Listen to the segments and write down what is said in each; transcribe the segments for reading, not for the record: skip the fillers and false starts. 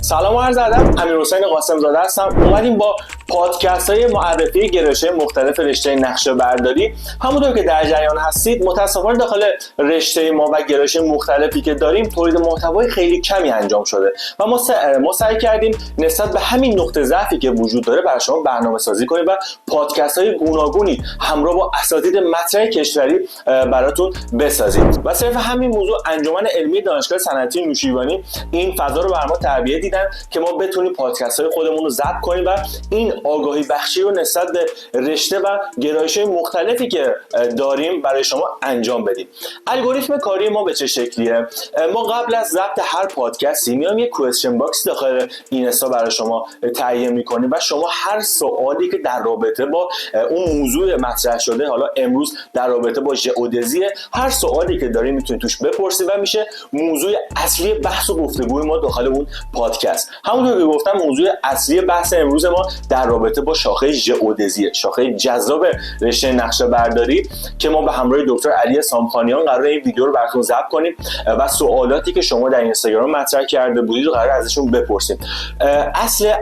سلام و عرض ادب. امیرحسین قاسم زاده هستم. اومدیم با پادکست های معرفی گرایش‌های مختلف رشته نقشه برداری. همونطور که در جریان هستید متاسفانه داخل رشته ما و گرایش مختلفی که داریم تولید محتوای خیلی کمی انجام شده و ما سعی کردیم نسبت به همین نقطه ضعفی که وجود داره برای شما برنامه‌سازی کنیم و پادکست های گوناگونی همراه با اساتید مطرح کشوری براتون بسازیم. و صرف همین موضوع انجمن علمی دانشگاه صنعتی نوشیروانی این فضا رو برام تربیت دیدن که ما بتونیم پادکست های خودمون رو ضبط کنیم و این آگاهی بخشی رو نسبت به رشته و گرایش‌های مختلفی که داریم برای شما انجام بدیم. الگوریتم کاری ما به چه شکلیه؟ ما قبل از ضبط هر پادکستی میام یک کوئسچن باکس داخل اینستا برای شما تهیه می‌کنیم و شما هر سوالی که در رابطه با اون موضوع مطرح شده، حالا امروز در رابطه با ژئودزی، هر سوالی که دارید میتونید توش بپرسید و میشه موضوع اصلی بحث و گفتگوی ما داخل اون پادکست. همونطور که گفتم موضوع اصلی بحث امروز ما در رابطه با شاخه ژئودزی، شاخه جذاب رشته نقشه برداری که ما به همراه دکتر علی سامخانیان قراره این ویدیو رو براتون ضبط کنیم و سوالاتی که شما در اینستاگرام مطرح کرده بودید رو قراره ازشون بپرسیم.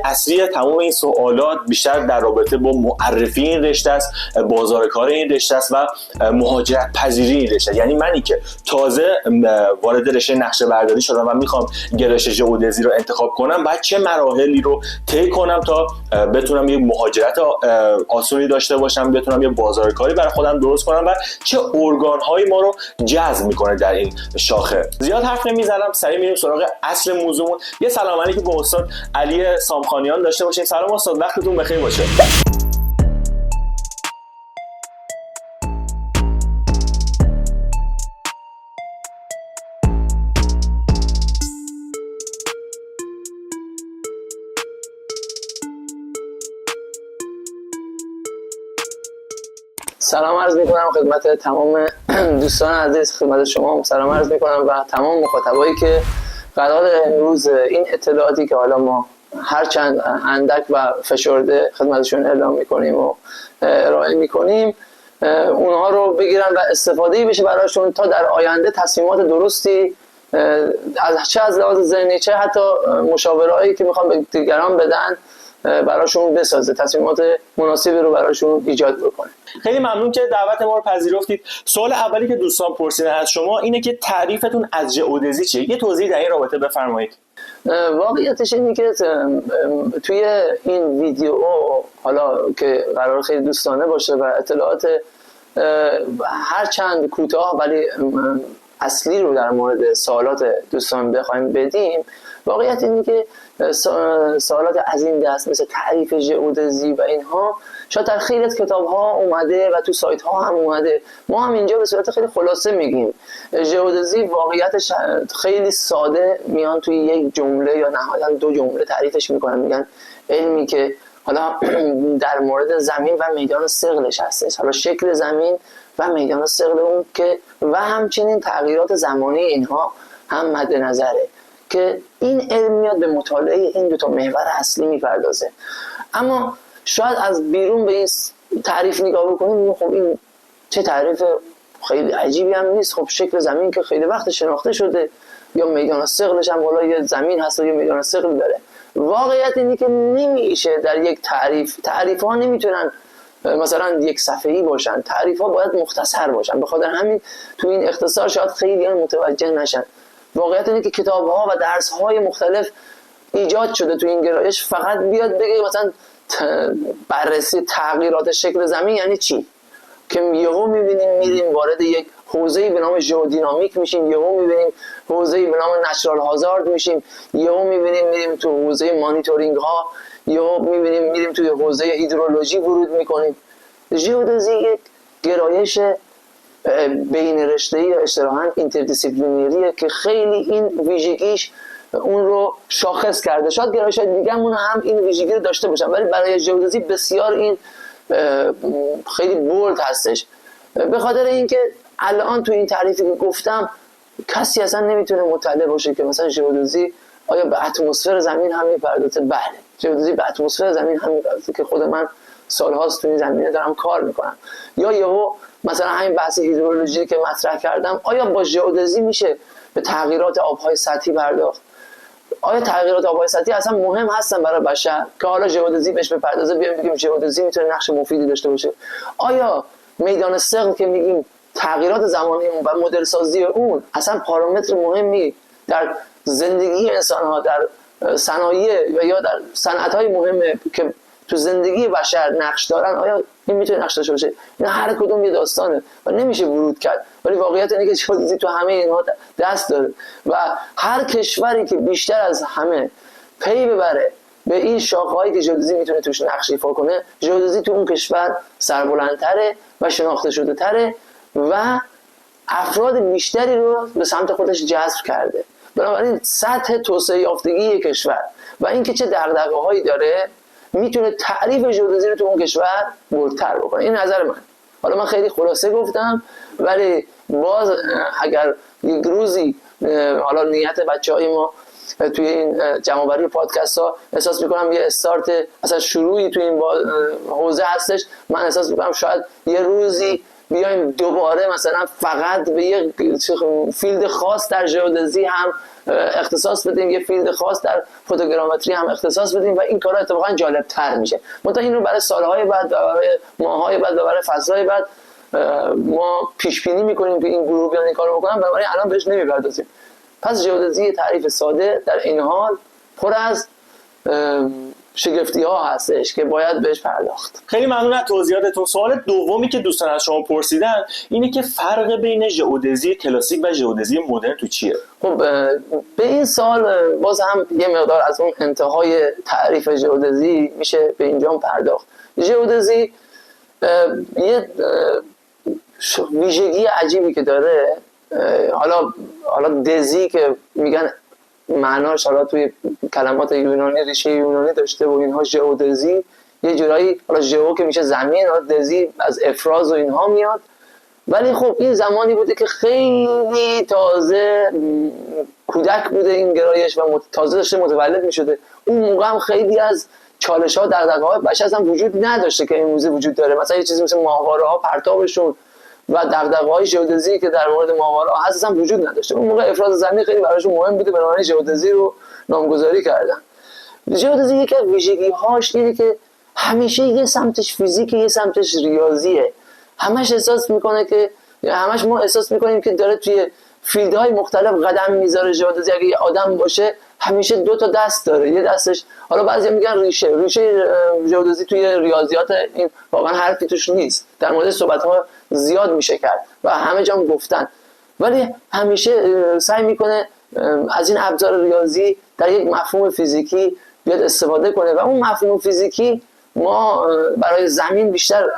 اصلی تمام این سوالات بیشتر در رابطه با معرفی این رشته است، بازار کار این رشته است و مهاجرت پذیری این رشته. یعنی منی که تازه وارد رشته نقشه برداری شدم و میخوام گرایش ژئودزی رو انتخاب کنم، بعد چه مراحلی رو طی کنم تا بتونم یه مهاجرت آسونی داشته باشم، بتونم یه بازار کاری برای خودم درست کنم و چه ارگان‌هایی ما رو جذب میکنه در این شاخه. زیاد حرف نمیزنم، سریع میریم سراغ اصل موضوعمون. یه سلام علیکم به استاد علی سامخانیان داشته باشیم. سلام استاد، وقتتون بخیر باشه. سلام عرض میکنم خدمت تمام دوستان عزیز، خدمت شما سلام عرض میکنم و تمام مخاطبایی که قرار امروز این اطلاعاتی که حالا ما هرچند اندک و فشرده خدمتشون اعلام میکنیم و ارائه میکنیم اونها رو بگیرن و استفاده بشه براشون تا در آینده تصمیمات درستی چه از لحاظ ذهنی چه حتی مشاورهایی که میخوان به دیگران بدن براشون بسازه، تصمیمات مناسبی رو براشون ایجاد بکنه. خیلی ممنون که دعوت ما رو پذیرفتید. سوال اولی که دوستان پرسیدن از شما اینه که تعریفتون از ژئودزی چیه؟ یه توضیح در این رابطه بفرمایید. واقعیتش اینه که توی این ویدیو حالا که قرار خیلی دوستانه باشه و اطلاعات هرچند کوتاه ولی اصلی رو در مورد سوالات دوستان بخوایم بدیم، واقعیت اینه که سوالات از این دست مثل تعریف ژئودزی و اینها شاید در خیلی از کتاب ها اومده و تو سایت ها هم اومده. ما هم اینجا به صورت خیلی خلاصه میگیم ژئودزی واقعیتش خیلی ساده میان توی یک جمله یا نهایتا دو جمله تعریفش میکنن، میگن علمی که حالا در مورد زمین و میدان ثقلش هستش، حالا شکل زمین و میدان ثقل اون که و همچنین تغییرات زمانی اینها هم مد نظره که این علم میاد به مطالعه این دو تا محور اصلی میپردازه. اما شاید از بیرون به این تعریف نگاه بکنیم، خب این چه تعریف خیلی عجیبی هم نیست. خب شکل زمین که خیلی وقت شناخته شده، یا میدان ثقلش هم حالا یه زمین هست و یه میدان ثقل داره. واقعیت اینه که نمیشه در یک تعریف ها نمیتونن مثلا یک صفحه‌ای باشن، تعریف ها باید مختصر باشن. به خاطر همین تو این اختصار شاید خیلی متوجه نشن. واقعیت اینه که کتاب ها و درس های مختلف ایجاد شده تو این گرایش فقط بیاد بگه مثلا بررسی تغییرات شکل زمین یعنی چی، که یهو میبینیم میریم وارد یک حوزه‌ای به نام ژئودینامیک میشیم، یهو میبینیم حوزه‌ای به نام نچرال هازارد میشیم، یهو میبینیم میریم تو حوزه مانیتورینگ ها، یهو میبینیم میریم توی حوزه هیدرولوژی ورود میکنیم. ژئودزی یک گرایش بین رشته‌ای یا اصطلاحاً اینتردیسیپلینریه که خیلی این ویژگیش اون رو شاخص کرده. شاید گرایش‌های دیگه‌مون هم این ویژگی رو داشته باشن ولی برای ژئودزی بسیار این خیلی بولد هستش، به خاطر اینکه الان تو این تعریفی که گفتم کسی اصلا نمیتونه مطلع باشه که مثلا ژئودزی آیا به اتمسفر زمین هم میپردازه. بله، ژئودزی به اتمسفر زمین هم میپردازه که خود من سالهاست تو این زمینه دارم کار میکنم. یا یهو مثلا همین بحث هیدرولوژی که مطرح کردم، آیا با ژئودزی میشه به تغییرات آبهای سطحی پرداخت؟ آیا تغییرات آبهای سطحی اصلا مهم هستن برای بشر که حالا ژئودزی بهش بپردازه؟ بیایم بگیم ژئودزی میتونه نقش مفیدی داشته باشه. آیا میدان ثقل که میگیم تغییرات زمانی اون و مدل سازی اون اصلا پارامتر مهمی در زندگی انسان ها، در صنایع یا در صنعت های مهمه که تو زندگی بشر نقش دارن، آیا این میتونه نقش داشته باشه؟ این هر کدوم یه داستانه و نمیشه ورود کرد، ولی واقعیت اینه که ژئودزی تو همه اینها دست داره و هر کشوری که بیشتر از همه پی ببره به این شاخه‌هایی که ژئودزی میتونه توش نقش ایفا کنه، ژئودزی تو اون کشور سربلندتره و شناخته شده تره و افراد بیشتری رو به سمت خودش جذب کرده. بنابراین سطح توسعه یافتگی یک کشور و اینکه چه دغدغه‌هایی داره میتونه تعریف ژئودزی رو تو اون کشور بردتر بکنه. این نظر من. حالا من خیلی خلاصه گفتم، ولی باز اگر یک روزی حالا نیت بچه‌های ما توی این جمع‌آوری پادکست ها احساس میکنم یه استارت اصلا شروعی توی این حوزه هستش، من احساس میکنم شاید یه روزی بیایم دوباره مثلا فقط به یه فیلد خاص در ژئودزی هم اختصاص بدیم، یه فیلد خاص در فوتوگرامتری هم اختصاص بدیم و این کارا اتفاقا جالب‌تر میشه. منتها این رو برای سالهای بعد و برای ماه‌های بعد و برای فصل‌های بعد ما پیش بینی می‌کنیم که این گروه بیان این کارو بکنن، بنابراین الان بهش نمی‌پردازیم. پس ژئودزی تعریف ساده در این حال پر از شگفتی ها هستش که باید بهش پرداخت. خیلی ممنون از توضیحاتتون. سوال دومی که دوستان از شما پرسیدن اینه که فرق بین ژئودزی کلاسیک و ژئودزی مدرن تو چیه؟ خب به این سال باز هم یه مقدار از اون انتهای تعریف ژئودزی میشه به اینجا پرداخت. ژئودزی یه ویژگی عجیبی که داره، حالا دزی که میگن معناش حالا توی کلمات یونانی ریشه یونانی داشته و اینها، ژئودزی یه جورایی، حالا ژئو که میشه زمین، دزی از افراز و اینها میاد. ولی خب این زمانی بوده که خیلی تازه کودک بوده این گرایش و تازه داشته متولد میشده. اون موقع هم خیلی از چالش ها دغدغه‌های بشر اصلا وجود نداشته که امروزه وجود داره. مثلا یه چیزی مثل ماهواره ها پرتابشون و دغدغه‌های ژئودزی که در مورد ماهواره ها هست اصلا وجود نداشته. اون موقع افراز زمین خیلی براشون مهم بوده، بنابراین ژئودزی رو نامگذاری کردن. ژئودزی یکی از ویژگی‌هاش اینه که همیشه یه سمتش فیزیکه، یه سمتش ریاضیه. همش ما احساس می‌کنیم که داره توی فیلدهای مختلف قدم میذاره. ژئودزی اگه یه آدم باشه همیشه دو تا دست داره، یه دستش، حالا بعضیا میگن ریشه ژئودزی توی ریاضیات، این واقعا حرفی توش نیست، در مورد صحبت‌ها زیاد میشه کرد و همه جا گفتن، ولی همیشه سعی میکنه از این ابزار ریاضی در یک مفهوم فیزیکی بیاد استفاده کنه و اون مفهوم فیزیکی ما برای زمین بیشتر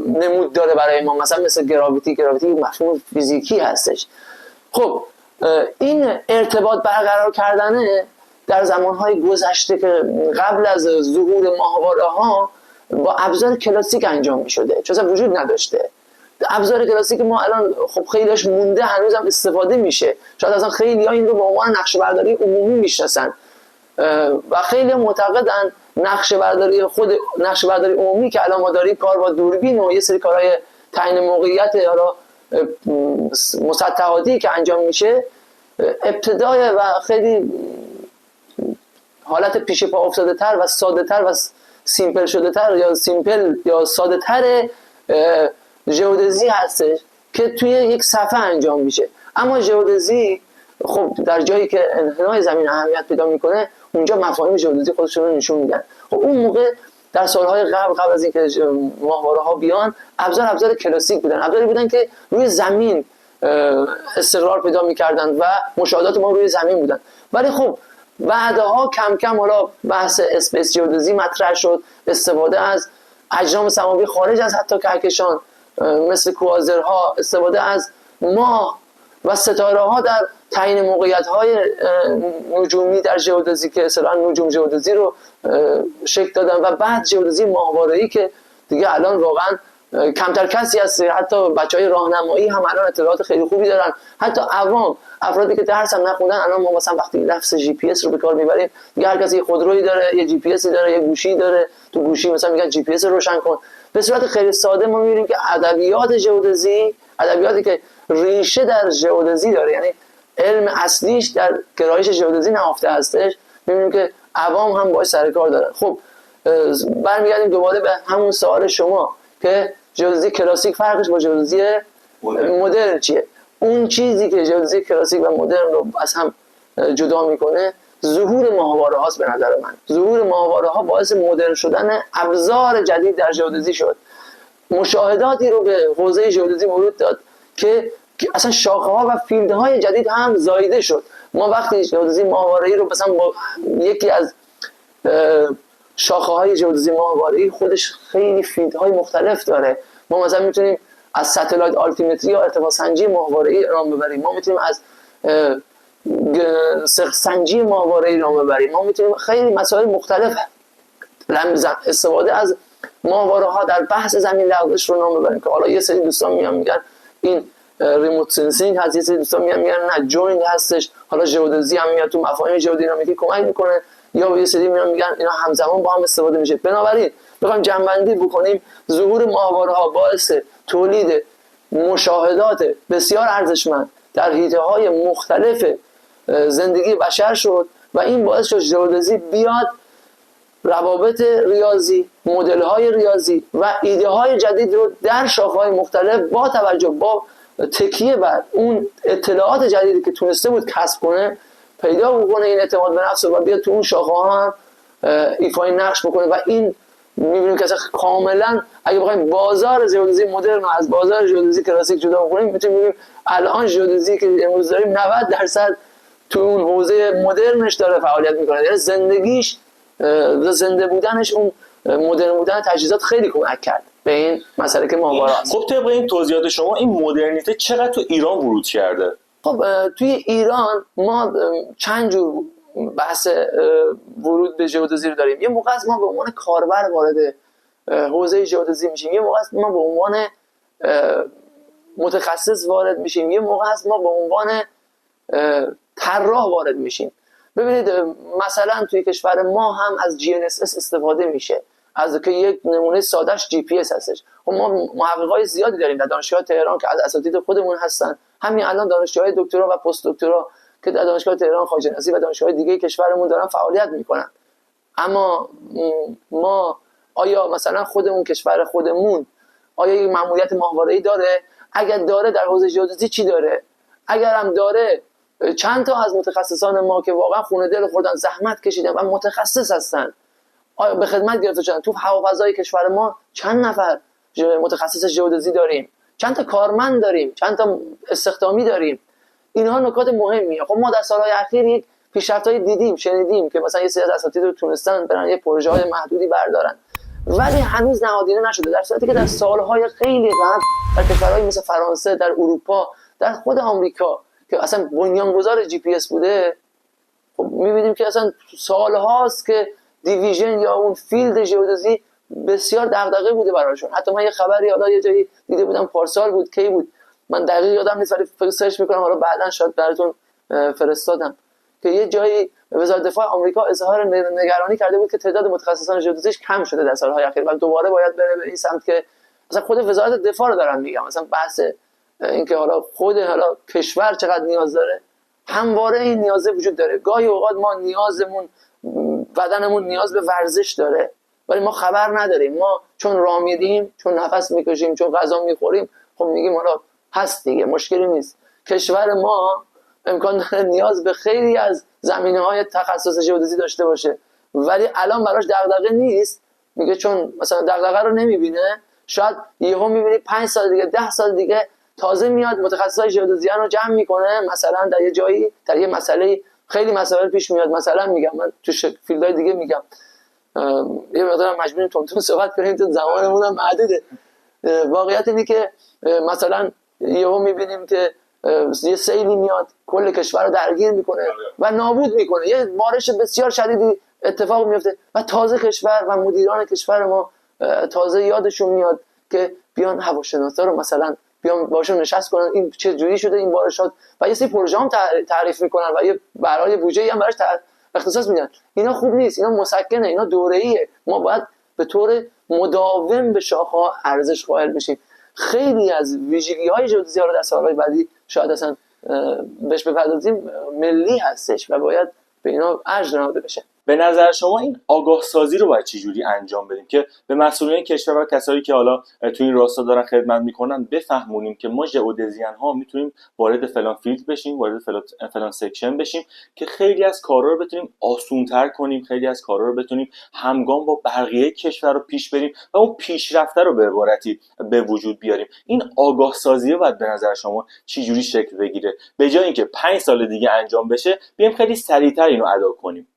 نمود داره برای ما، مثلا مثل گراویتی مفهوم فیزیکی هستش. خب این ارتباط برقرار کردنه در زمانهای گذشته که قبل از ظهور ماهواره ها با ابزار کلاسیک انجام می شده، چون اصلا وجود نداشته. ابزار کلاسیک ما الان خب خیلیش مونده، هنوز هم استفاده میشه، شاید اصلا خیلی ها این رو به عنوان نقشه برداری عمومی میشناسن و خیلی معتقدن نقشه برداری عمومی که الان ما داریم، کار با دوربین و یه سری کارهای تعیین موقعیت حالا مسطحاتی که انجام میشه، ابتدای و خیلی حالت پیش پا افتاده تر و ساده تر و سیمپل شده تر یا ساده تر ژئودزی هستش که توی یک صفحه انجام میشه. اما ژئودزی خب در جایی که انحنای زمین اهمیت پیدا میکنه، اونجا مفاهیم ژئودزی خودشون رو نشون میدن. خب اون موقع در سالهای قبل از اینکه ماهواره ها بیان، ابزار کلاسیک بودن، ابزاری بودن که روی زمین استقرار پیدا میکردن و مشاهدات ما روی زمین بودن. ولی خب بعدها کم کم حالا بحث اسپیس ژئودزی مطرح شد، استفاده از اجرام سماوی خارج از حتی کهکشان مثل کوازرها، استفاده از ماه و ستاره ها در تعیین موقعیت های نجومی در ژئودزی که اصلا نجوم ژئودزی رو شکل دادن و بعد ژئودزی ماهواره‌ای که دیگه الان واقعا کمتر کسی هست، حتی بچهای راهنمایی هم الان اطلاعات خیلی خوبی دارن، حتی عوام، افرادی که درس هم نخوندن، الان ما مثلا وقتی لفظ جی پی اس رو به کار میبریم، دیگه هر کسی یه خودرویی داره، یه جی پی اسی داره، یه گوشی داره، تو گوشی مثلا میگن جی پی اس روشن کن. به صورت خیلی ساده ما میبینیم که ادبیات ژئودزی، ادبیاتی که ریشه در ژئودزی داره، یعنی علم اصلیش در گرایش ژئودزی نهفته هستش، می‌بینیم که عوام هم باهاش سر کار دارن. خب برمیگردیم دوباره به همون سوال شما که ژئودزی کلاسیک فرقش با ژئودزی مدرن چیه؟ اون چیزی که ژئودزی کلاسیک و مدرن رو از هم جدا میکنه ظهور ماهواره هاست. به نظر من ظهور ماهواره ها باعث مدرن شدن ابزار جدید در ژئودزی شد. مشاهداتی رو به حوزه ژئودزی ورود داد که اصلا شاخه ها و فیلدهای جدید هم زایده شد. ما وقتی ژئودزی ماهواره‌ای رو مثلا با یکی از شاخه های ژئودزی ماهواره‌ای خودش خیلی فیلدهای مختلف داره. ما مثلا میتونیم از ستلایت آلتیمتری یا ارتفاع سنجی ماهواره‌ای نام ببریم، ما میتونیم از سقف سنجی ماهواره‌ای نام ببریم، ما میتونیم خیلی مسائل مختلف استفاده از ماهواره ها در بحث زمین لغزش رو نام ببریم که حالا یه سری دوستان میگن این ریموت سنسینگ هست، یه سری دوستان میگن نه جوینگ هستش، حالا ژئودزی هم میاد تو مفاهیم ژئودینامیکی کمک میکنه، یا یه سری میگن اینا همزمان با هم استفاده میشه. بنابراین بخوایم جمع‌بندی بکنیم، ظهور ماهواره ها باعث تولید مشاهدات بسیار ارزشمند در حیطه‌های مختلف زندگی بشر شد و این باعث شد ژئودزی بیاد روابط ریاضی، مدل‌های ریاضی و ایده‌های جدید رو در شاخه‌های مختلف با توجه با تکیه بر اون اطلاعات جدیدی که تونسته بود کسب کنه پیدا بکنه، این اعتماد به نفس و بیاد تو اون شاخه‌ها هم ایفای نقش بکنه. و این می‌بینیم که کاملا اگه بخوایم بازار ژئودزی مدرن رو از بازار ژئودزی کلاسیک جدا کنیم، می‌تونیم ببینیم الان ژئودزی که امروز داریم 90% تو اون حوزه مدرنش داره فعالیت می‌کنه، یعنی زندگیش زنده بودنش اون مدرن بودن تجهیزات خیلی کمک کرد به این مسئله که ماهواره است. خب طبق این توضیحات شما این مدرنیته چقدر تو ایران ورود کرده؟ خب توی ایران ما چند جور بحث ورود به ژئودزی رو داریم. یه موقع است ما به عنوان کاربر وارد حوزه ژئودزی میشیم، یه موقع است ما به عنوان متخصص وارد میشیم، یه موقع است ما به عنوان طراح وارد میشیم. ببینید مثلا توی کشور ما هم از GNSS استفاده میشه، از که یک نمونه سادهش GPS هستش. خب ما محققای زیادی داریم در دانشگاه تهران که از اساتید خودمون هستن، همین الان دانشجوهای دکترا و پست دکترا که در دانشگاه تهران خواجه‌نصیری و دانشگاه دیگه کشورمون دارن فعالیت میکنن. اما ما آیا مثلا خودمون کشور خودمون آیا یک ماموریت ماهواره‌ای داره؟ اگر داره در حوزه ژئودزی چی داره؟ اگر هم داره چند تا از متخصصان ما که واقعا خونه دل خوردن، زحمت کشیدن و متخصص هستن آیا به خدمت گرفته شدن؟ تو هوافضای کشور ما چند نفر متخصص ژئودزی داریم؟ چند تا کارمند داریم؟ چند تا استخدامی داریم؟ اینها نکات مهمیه. خب ما در سالهای اخیر یک پیشرفت‌های دیدیم، شنیدیم که مثلا یه سری از اساتید رو تونستن برن یه پروژه‌های محدودی بردارن، ولی هنوز نهادینه نشده، در صورتی که در سالهای خیلی قبل در کشورهای مثل فرانسه، در اروپا، در خود آمریکا که اصلا بنیانگذار GPS بوده، خب می‌بینیم که اصلا سال‌هاست که دیویژن یا اون فیلد ژئودزی بسیار دغدغه بوده براشون. حتی من یه خبری حالا یه جایی دیده بودم، پارسال بود، کی بود من دقیق یادم نیست، ولی سرچ می‌کنم حالا بعداً شاید براتون فرستادم که یه جایی وزارت دفاع آمریکا اظهار نگرانی کرده بود که تعداد متخصصان ژئودزیش کم شده در سال‌های اخیر و دوباره باید بره به این سمت که مثلا خود وزارت دفاع رو دارن میگم، مثلا بحث اینکه حالا کشور چقدر نیاز داره، همواره این نیازه وجود داره. گاهی اوقات ما نیازمون، بدنمون نیاز به ورزش داره ولی ما خبر نداریم، ما چون راه میریم، چون نفس میکشیم، چون غذا میخوریم، خب میگیم حالا هست دیگه، مشکلی نیست. کشور ما امکان داره نیاز به خیلی از زمینه‌های تخصص ژئودزی داشته باشه ولی الان براش دغدغه نیست، میگه چون مثلا دغدغه رو نمیبینه. شاید یهو میبینی 5 سال دیگه، 10 سال دیگه تازه میاد متخصصای ژئودزیان رو جمع میکنه، مثلا در یه جایی در یه مسئله خیلی مسائل پیش میاد. مثلا میگم من تو فیلدهای دیگه میگم یه مقدار مجبوریم تون صحبت کنیم تو زمانمون هم محدوده. واقعیت اینه که مثلا یهو میبینیم که یه سیلی میاد کل کشور رو درگیر میکنه و نابود میکنه، یه بارش بسیار شدیدی اتفاق میفته و تازه کشور و مدیران کشور ما تازه یادشون میاد که بیان هواشناسا رو مثلا بیان باشون نشست کنن این چه جوری شده این بارشات و یه سری پروژه هم تعریف میکنن و یه برای بودجه‌ای هم براش اختصاص میدن. اینا خوب نیست، اینا مسکنه، اینا دوره‌ایه. ما باید به طور مداوم به شاخه‌ها ارزش قائل بشیم. خیلی از ویژگی‌های ژئودزی رو در سال‌های بعدی شاید اصلا بهش بپردازیم ملی هستش و باید به اینا ارج نهاده بشه. به نظر شما این آگاه سازی رو باید چجوری انجام بدیم که به مسئولین کشور و کسایی که حالا تو این راستا دارن خدمت میکنن بفهمونیم که ما ژئودزین ها میتونیم وارد فلان فیلد بشیم، وارد فلان سکشن بشیم که خیلی از کارا رو بتونیم آسون‌تر کنیم، خیلی از کارا رو بتونیم همگام با بقیه کشور رو پیش بریم و اون پیشرفته رو به عبارتی به وجود بیاریم. این آگاه سازی باید به نظر شما چجوری شکل بگیره به جای اینکه 5 سال دیگه انجام بشه بیایم خیلی سریعتر اینو ادا کنیم؟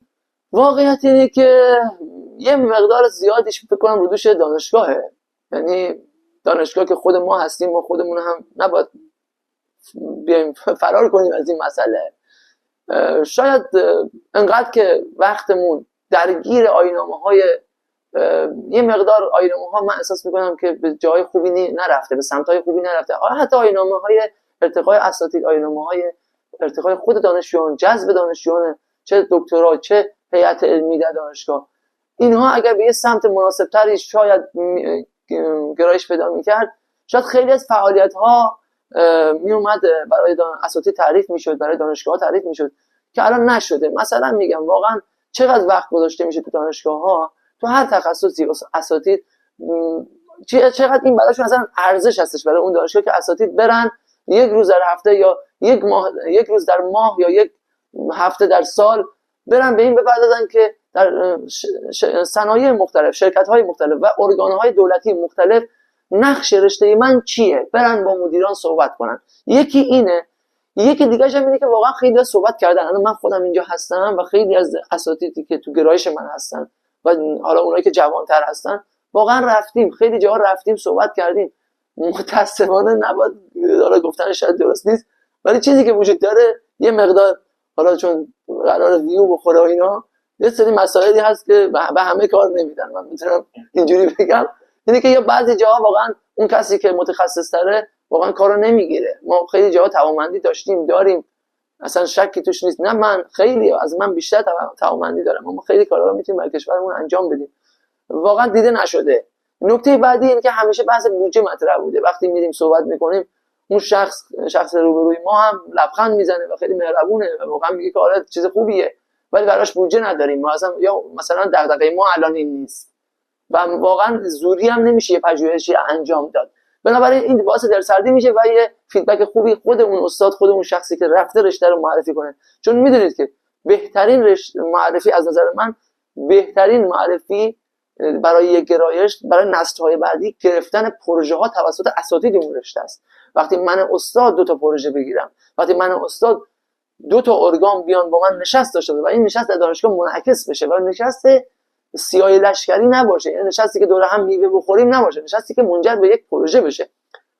واقعیت اینه که یه مقدار زیادیش فکر کنم رو دوش دانشگاهه. یعنی دانشگاه که خود ما هستیم و خودمون هم نباید بیایم فرار کنیم از این مسئله. شاید انقدر که وقتمون درگیر آیین‌نامه‌های یه مقدار آیین‌نامه‌ها من احساس میکنم که به جای خوبی نرفته، به سمت‌های خوبی نرفته. حتی آیین‌نامه‌های ارتقای اساتید، آیین‌نامه‌های ارتقای خود دانشجویان، جذب دانشجویان چه دکترا چه هیئت علمی در دانشگاه، اینها اگر به یه سمت مناسبتری شاید گرایش پیدا میکرد، شاید خیلی از فعالیت‌ها میومد برای اساتید تعریف میشد، برای دانشگاه‌ها تعریف میشد که الان نشده. مثلا میگم واقعا چقدر وقت گذاشته میشه تو دانشگاه‌ها، تو هر تخصصی اساتید چقدر این براشون مثلا ارزش هستش برای اون دانشگاه که اساتید برن یک روز در هفته یا یک روز در ماه یا یک هفته در سال برن به این بپردازن که در صنایع مختلف، شرکت‌های مختلف و ارگان‌های دولتی مختلف نقش رشته من چیه، برن با مدیران صحبت کنن. یکی اینه. یکی دیگه هم اینه که واقعا خیلی صحبت کردن. الان من خودم اینجا هستم و خیلی از اساتیدی که تو گرایش من هستن و حالا اونایی که جوان‌تر هستن واقعا رفتیم، خیلی جاها رفتیم صحبت کردیم. متأسفانه نباید حالا گفتن شاید درست نیست، ولی چیزی که وجود داره یه مقدار، حالا چون قرار ویو بخوره و اینا، یه سری مسائلی هست که به همه کار نمیدن. من میتونم اینجوری بگم، اینه که یا بعضی جاها واقعا اون کسی که متخصص تره واقعا کارو نمیگیره. ما خیلی جاها توانمندی داریم، اصلا شکی توش نیست. نه من خیلی از من بیشتر توانمندی دارم، ما خیلی کارا رو میتونیم برای کشورمون انجام بدیم، واقعا دیده نشده. نکته بعدی اینه که همیشه بحث بودجه مطرح بوده. وقتی میریم صحبت میکنیم اون شخص روبروی ما هم لبخند میزنه و خیلی مهربونه و واقعا میگه که آره چیز خوبیه، ولی براش بودجه نداریم. مثلا دغدغه ما الان این نیست و واقعا زوری هم نمیشه یه پژوهشی انجام داد. بنابراین این باعث دلسردی میشه و یه فیدبک خوبی خود اون استاد، خود اون شخصی که رفته رشته رو معرفی کنه. چون میدونید که بهترین معرفی از نظر من، بهترین معرفی برای یک گرایش، برای نسل‌های بعدی، گرفتن پروژه ها توسط اساتید اون رشته است. وقتی من استاد 2 تا پروژه بگیرم، وقتی من استاد 2 تا ارگان بیان با من نشست داشته و این نشست در دانشگاه منعکس بشه و نشست سیاه لشکری نباشه، یعنی نشستی که دور هم میوه بخوریم نباشه، نشستی که منجر به یک پروژه بشه.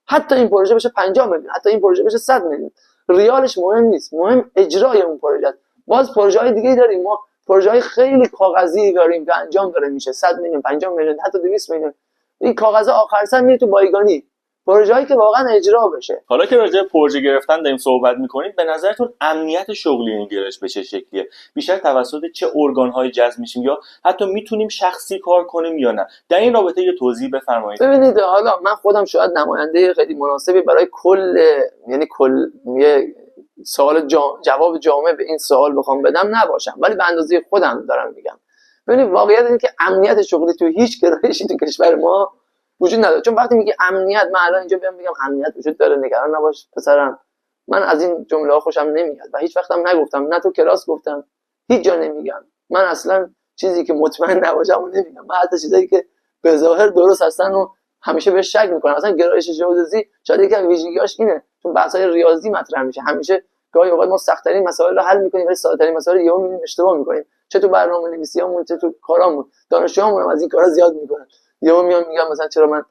حتی این پروژه بشه 50 میلیون، حتی این پروژه بشه 100 میلیون، ریالش مهم نیست، مهم اجرای اون پروژه است. باز پروژه‌های دیگه داریم، ما پروژه‌های خیلی کاغذی داریم که انجام داره میشه، 100 میلیون، 50 میلیون، حتی 200 میلیون. این کاغذ آخر سر میره تو بایگانی. پروژه‌ای که واقعا اجرا بشه. حالا که راجع به پروژه گرفتن داریم صحبت می‌کنید، به نظرتون امنیت شغلی این گرایش به چه شکلیه؟ بیشتر توسط چه ارگان‌هایی جذب میشیم یا حتی میتونیم شخصی کار کنیم یا نه؟ در این رابطه یه توضیح بفرمایید. ببینید، حالا من خودم شاید نماینده خیلی مناسبی برای کل یه سوال جواب جامع به این سوال بخوام بدم نباشم، ولی به اندازه خودم دارم میگم. ببینید واقعیت اینه که امنیت شغلی تو هیچ گرایشی تو کشور ما وجود نداره. چون وقتی میگه امنیت، من الان اینجا میگم امنیت وجود داره، نگران نباش پسرم، من از این جمله ها خوشم نمیاد و هیچ وقتم نگفتم، نه تو کلاس گفتم، هیچ جا نمیگم. من اصلا چیزی که مطمئن نباشم و نمیگم. من حتی چیزایی که به ظاهر درست هستن و همیشه بهش شک میکنم. مثلا گرایش ژئودزی شاید یکی از ویژگیاش اینه، چون بحث‌های ریاضی مطرح میشه، همیشه گاهی اوقات ما سخت‌ترین مسائل رو حل می‌کنیم ولی ساده‌ترین مسائل رو یهو می‌بینیم اشتباه می‌کنیم، چه تو برنامه‌نویسیامون چه تو کارامون. دانشجوامون هم از این کارا زیاد می‌کنن، یهو میگم مثلا چرا من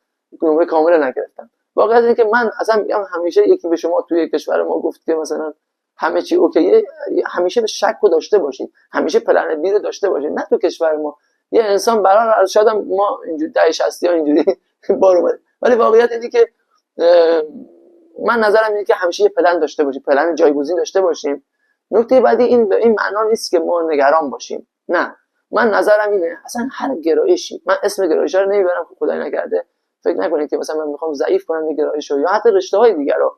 نمره کامل نگرفتم. واقعا اینه که من اصلا میگم همیشه یکی به شما توی کشور ما گفت که مثلا همه چی اوکیه، همیشه به شک رو داشته باشید، همیشه پلن بی رو داشته باشید. نه تو کشور ما یه انسان برای شاید ما اینجوری 60 ها اینجوری بار اومد، ولی واقعیت اینه که من نظرم اینه که همیشه یه پلن داشته باشیم، پلن جایگزین داشته باشیم. نکته بعدی این به این معنا نیست که ما نگران باشیم، نه. من نظرم اینه اصلا هر گرایشی، من اسم گرایش رو نمیبرم که خدای نکرده فکر نکنید که مثلا من میخوام ضعیف کنم یه گرایش رو یا حتی رشته‌های دیگر رو.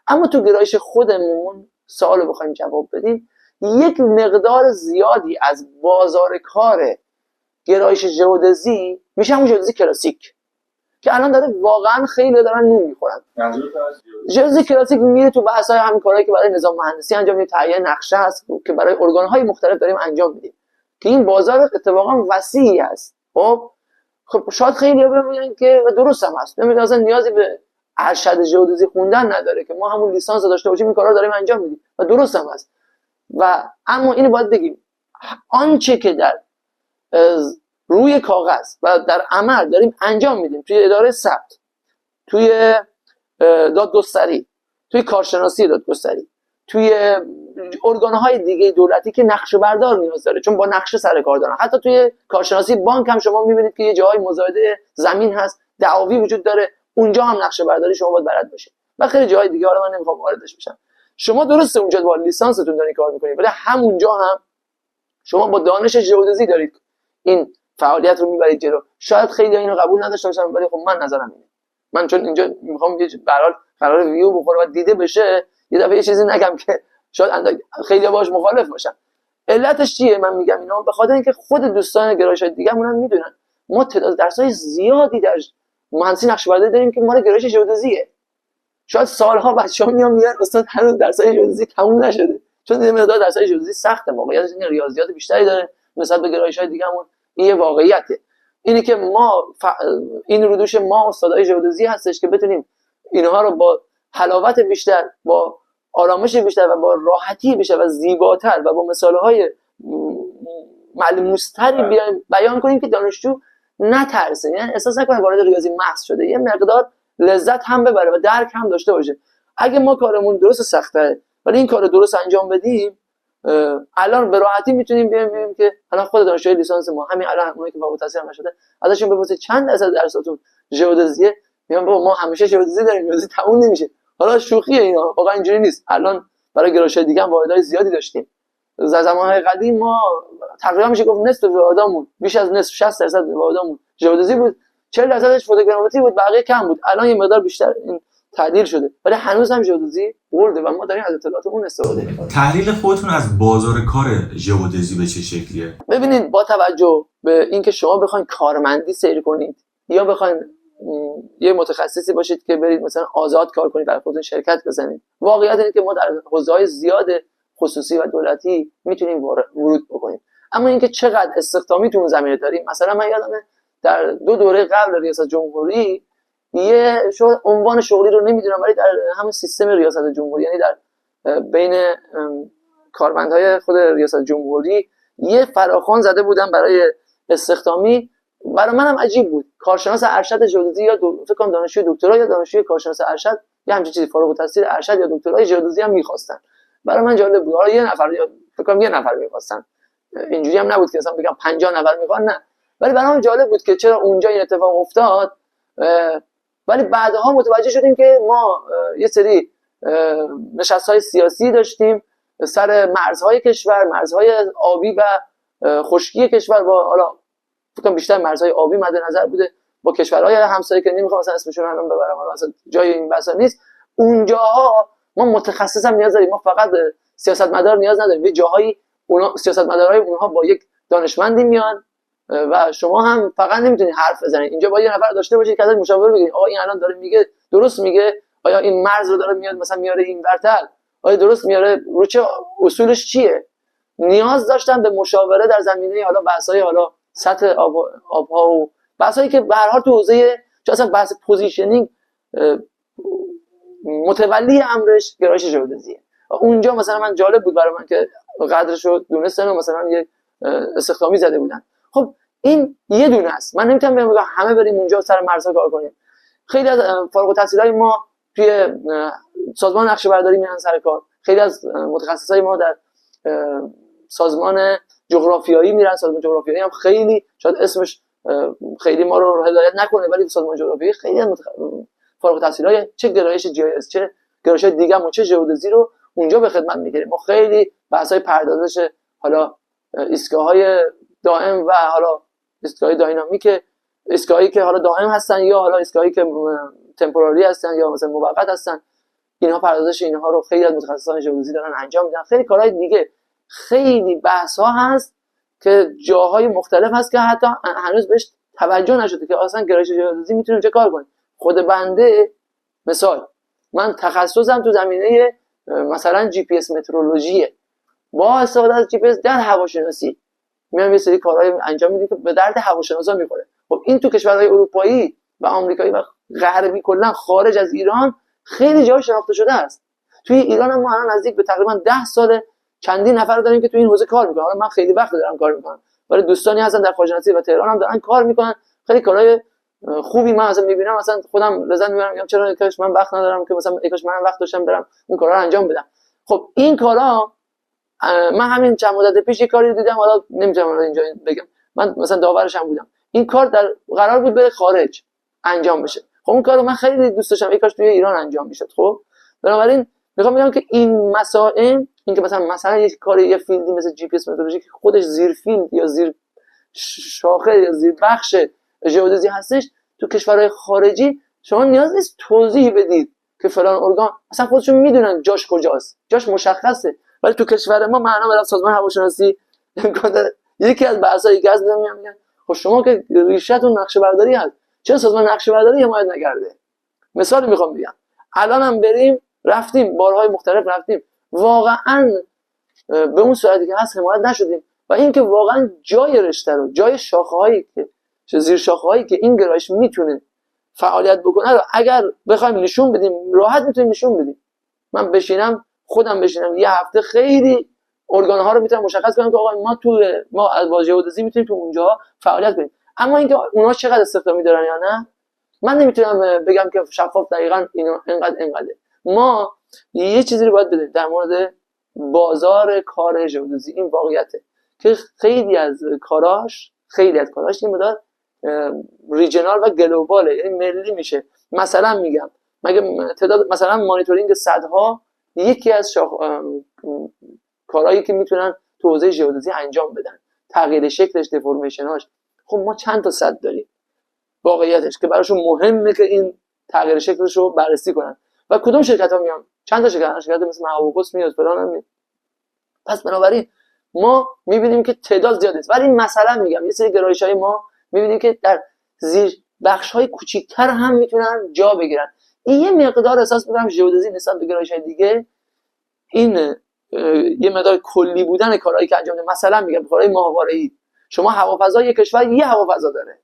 اما تو گرایش خودمون سوالو بخوایم جواب بدیم، یک مقدار زیادی از بازار کار گرایش ژئودزی میشه همون ژئودزی کلاسیک که الان داره واقعا خیلی دارن نون میخورن. ژئودزی کلاسیک میره تو بحث‌های همین کارهایی که برای نظام مهندسی انجام میدیم، تهیه نقشه هست که برای ارگان‌های مختلف داریم انجام میدیم که این بازار اتفاقا وسیعی است. خب شاید خیلی‌ها بگن که درست هم هست، نمیدونم اصلا نیازی به ارشد ژئودزی خوندن نداره که ما همون لیسانس داشته باشیم این کارا رو داریم انجام میدیم و درست هم هست. و اما اینو باید بگیم آنچه که در روی کاغذ و در عمل داریم انجام میدیم توی اداره ثبت، توی دادگستری، توی کارشناسی دادگستری، توی ارگان‌های دیگه دولتی که نقشه بردار نیاز داره چون با نقشه سر کار دارن. حتی توی کارشناسی بانک هم شما میبینید که یه جاهای مزایده زمین هست، دعاوی وجود داره، اونجا هم نقشه برداری شما باید بلد باشید و خیلی جاهای دیگه. حالا من نمیخوام واردش بشم. شما درسته اونجا با لیسانستون دارین کار میکنید، ولی همونجا هم شما با دانش ژئودزی دارید این فعالیت رو میبرید جلو. شاید خیلی اینو قبول نداشته باشن ولی خب من نظرم اینه. من چون اینجا میخوام یه قرار ویو بخوره و دیده بشه، یه دفعه یه چیزی نگم که شاید خیلی باهاش مخالف باشن. علتش چیه من میگم اینا؟ به خاطر اینکه خود دوستان گرایش‌های دیگه‌مون هم میدونن ما تعداد درسای زیادی در مهندسی نقشه‌برداری داریم که مال گرایش ژئودزیه. شاید سالها بچه‌ها میان استاد هنوز درسای ژئودزی تموم نشده چون یه مقدار درسای ژئودزی سخته، واقعیتش اینه ریاضیات بیشتری داره نسبت به گرایش‌های دیگه‌مون. این یه واقعیته. اینی که ما این رو دوش ما استادای ژئودزی هستش که بتونیم اینها رو با حلاوت بیشتر، با آرامش بیشتر و با راحتی بیشتر و زیباتر و با مثالهای ملموس‌تری بیان کنیم که دانشجو نترسه، یعنی احساس نکنه وارد ریاضی محض شده، یه مقدار لذت هم ببره و درک هم داشته باشه. اگه ما کارمون درست سخته ولی این کارو درست انجام بدیم، الان به راحتی میتونیم ببینیم که الان خود دانشجوی لیسانس ما همین الان اونایی که فارغ التحصیل نشده ازشون بپرسید چند درصد درساتون ژئودزیه، میگن بابا ما همیشه ژئودزی داریم، ژئودزی تموم نمیشه. حالا شوخیه اینا، واقعا اینجوری نیست. الان برای گرایش‌های دیگه هم واحدهای زیادی داشتیم. در زمانهای قدیم ما تقریبا میشه گفت نصف واحدامون، بیش از نصف 60% واحدامون ژئودزی بود، 40% فوتوگرامتری بود، بقیه کم بود. الان یه مقدار بیشتر این تعدیل شده ولی هنوز هم ژئودزی برده و ما داریم از اطلاعات اون استفاده می‌کنیم. تحلیل خودتون از بازار کار ژئودزی به چه شکلیه؟ ببینید با توجه به اینکه شما بخواید کارمندی سیر کنید یا بخواید یه متخصصی باشید که برید مثلا آزاد کار کنید، در خودتون شرکت بزنید، واقعیت اینه که ما در حوزه‌های زیاد خصوصی و دولتی میتونیم ورود بکنیم. اما اینکه چقدر استخدامی تو اون زمینه داریم، مثلا من یادمه در 2 دوره قبل ریاست جمهوری یه عنوان شغلی رو نمیدونم ولی در همون سیستم ریاست جمهوری، یعنی در بین کارمندهای خود ریاست جمهوری یه فراخوان زده بودن برای استخدامی. برای منم عجیب بود، کارشناس ارشد ژئودزی یا فکر کنم دانشجوی دکترا یا دانشجوی کارشناس ارشد یا همچین چیزی، فارغ التحصیل ارشد یا دکترای ژئودزی هم می‌خواستن. برای من جالب بود. حالا یه نفر فکر کنم یه نفر می‌خواستن، اینجوری هم نبود که مثلا بگم 50 نفر می‌خوان، نه، ولی برام جالب بود که چرا اونجا این اتفاق افتاد. ولی بعدها متوجه شدیم که ما یه سری نشست‌های سیاسی داشتیم سر مرزهای کشور، مرزهای آبی و خشکی کشور، با حالا فکر کنم بیشتر مرزهای آبی مد نظر بوده، با کشورهای همسایه که نمیخوام مثلا اسمشون رو الان ببرم، حالا اصلا جای این بحثا نیست. اونجاها ما متخصص هم نیاز داریم، ما فقط سیاستمدار نیاز نداریم. یه جاهایی اونا سیاستمدارای اونها با یک دانشمندی میان و شما هم فقط نمیتونید حرف بزنید. اینجا باید یه نفر داشته باشید که ازش مشاوره بگیرید، آقا این الان داره میگه درست میگه، آیا این مرز رو داره میاد مثلا میاره این ورتل، آیا درست میاره، رو چه اصولش چیه. نیاز داشتن به مشاوره در زمینه حالا بحث‌های حالا سطح آب‌ها و بحثایی که به هر حال تو حوزه چه اصلا بحث پوزیشنینگ متولی امرش گرایش ژئودزیه. اونجا مثلا من جالب بود برای من که قدرشو دونستن و مثلا یه استخدامی زده بودن. خب این یه دونه است، من نمیتونم بگم همه بریم اونجا سر مرزها کار کنیم. خیلی از فارغ التحصیلای ما توی سازمان نقشه برداری میرن سر کار، خیلی از متخصصای ما در سازمان جغرافیایی میرن. سازمان جغرافیایی هم خیلی شاید اسمش خیلی ما رو هدایت نکنه ولی سازمان جغرافیایی خیلی فارغ التحصیلای چه گرایش جی اس چه گرایش دیگه و چه ژئودزی رو اونجا به خدمت میگیریم. ما خیلی بحث‌های پردازش حالا ایستگاه‌های دائم و حالا ایستگاه‌های داینامیک، ایستگاهایی که حالا دائم هستن یا حالا ایستگاهایی که تمپوراری هستن یا مثلا موقت هستن، اینها پردازش اینها رو خیلی از متخصصان ژئودزی دارن انجام میدن. خیلی کارهای دیگه، خیلی بحث ها هست که جاهای مختلف هست که حتی هنوز بهش توجه نشده که اصلا گرایش ژئودزی میتونه چه کار کنه. خود بنده مثال، من تخصصم تو زمینه مثلا جی پی اس مترولوژیه، با استفاده از جی پی اس در هواشناسی میام یه سری کارهای انجام میدیم که به درد هواشناسا میخوره. خب این تو کشورهای اروپایی و آمریکایی و غربی کلا خارج از ایران خیلی جای شناخته شده است. توی ایران هم ما الان نزدیک به تقریبا 10 سال چندین نفر داریم که توی این حوزه کار میکنن. حالا من خیلی وقت دارم کار میکنم، ولی دوستانی هستن در خارج و تهران هم دارن کار میکنن. خیلی کارهای خوبی من مثلا میبینم، مثلا خودم لذت میبرم، میگم چرا کاش من وقت ندارم که مثلا کاش من وقت داشتم برم اون کارا رو انجام بدم. خب این کارا من همین چند مدت پیش یه کاری دیدم، حالا نمیتونم اینجا بگم، من مثلا داورش هم بودم. این کار در قرار بود به خارج انجام بشه. خب اون کارو من خیلی دوست داشتم ای کاش توی ایران انجام میشد. خب بنابراین میخوام بگم که این مسائل، این که مثلا یه کاری یه فیلدی مثل جی پی اس مترولوژی که خودش زیر فیلد یا زیر شاخه یا زیر بخش ژئودزی هستش، تو کشورهای خارجی شما نیاز نیست توضیح بدید که فلان ارگان اصلا خودشون میدونن جاش کجاست، جاش مشخصه. ولی تو کشور ما معنا برای سازمان هواشناسی امکان داره یکی از بحث‌های گاز میگن خب شما که ریشه‌تون نقشه برداری هست، چرا سازمان نقشه برداری حمایت نکرده؟ مثال میخوام بگم، الان هم رفتیم بارهای مختلف رفتیم، واقعا به اون صورتی که هست حمایت نشدیم. و اینکه واقعا جای رشته رو، جای شاخه‌هایی که زیر شاخه‌هایی که این گرایش میتونه فعالیت بکنه رو اگر بخوایم نشون بدیم، راحت میتونیم نشون بدیم. من خودم بشینم یه هفته خیلی ارگان‌ها رو میتونم مشخص کنم که آقا ما از با ژئودزی میتونیم تو اونجا فعالیت کنیم. اما اینکه اونها چقدر استخدامی دارن یا نه، من نمیتونم بگم که شفاف دقیقاً اینقدر. ما یه چیزی رو باید بدونیم در مورد بازار کار ژئودزی. این واقعیته که خیلی از کاراش این مدار ریجنال و گلوباله، یعنی ملی میشه. مثلا میگم مگه تعداد مثلا مانیتورینگ سدها یکی از کارهایی که میتونن تو حوزه ژئودزی انجام بدن، تغییر شکلش، دفرمیشناش. خب ما چند تا سد داریم واقعیتش که براشون مهمه که این تغییر شکلش رو بررسی کنن. و کدوم شرکت‌ها میان؟ چند تا شرکت مثل هواپست میاد، فلان هم میاد. پس بنابراین ما میبینیم که تعداد زیاده است. ولی مثلا میگم یه سری گرایش‌های ما میبینیم که در زیر بخش‌های کوچیک‌تر هم میتونن جا بگیرن. این یه مقدار احساس می‌کنم ژئودزی نسبت به گرایش‌های دیگه این یه مقدار کلی بودن کارهایی که انجام میده. مثلا میگم کارهای ماهواره‌ای، شما هوافضای یک کشور یه هوافضا داره،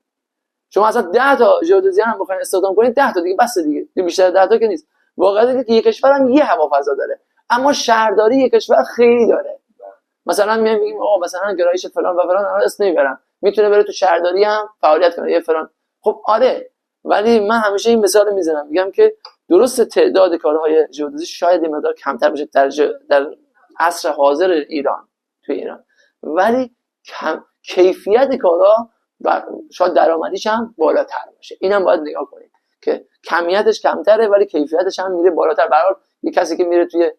شما اصلا 10 تا ژئودزیان هم بخواید استخدام کنید 10 تا دیگه بس دیگه بیشتر 10 تا که نیست. واقعیت که یک کشور هم یه هوافضا داره، اما شهرداری یک کشور خیلی داره. مثلا میگیم آقا مثلا گرایش فلان و فلان اسم نمیبرم، میتونه بره تو شهرداری هم فعالیت کنه یه فلان. خب آره، ولی من همیشه این مثال میزنم، میگم که درست تعداد کارهای ژئودزی شاید این مقدار کمتر بشه در عصر حاضر ایران، تو ایران، ولی کیفیت کارها و شاید درآمدیش هم بالاتر باشه. اینم باید نگاه کنید که کمیتش کمتره ولی کیفیتش هم میره بالاتر. برای یه کسی که میره توی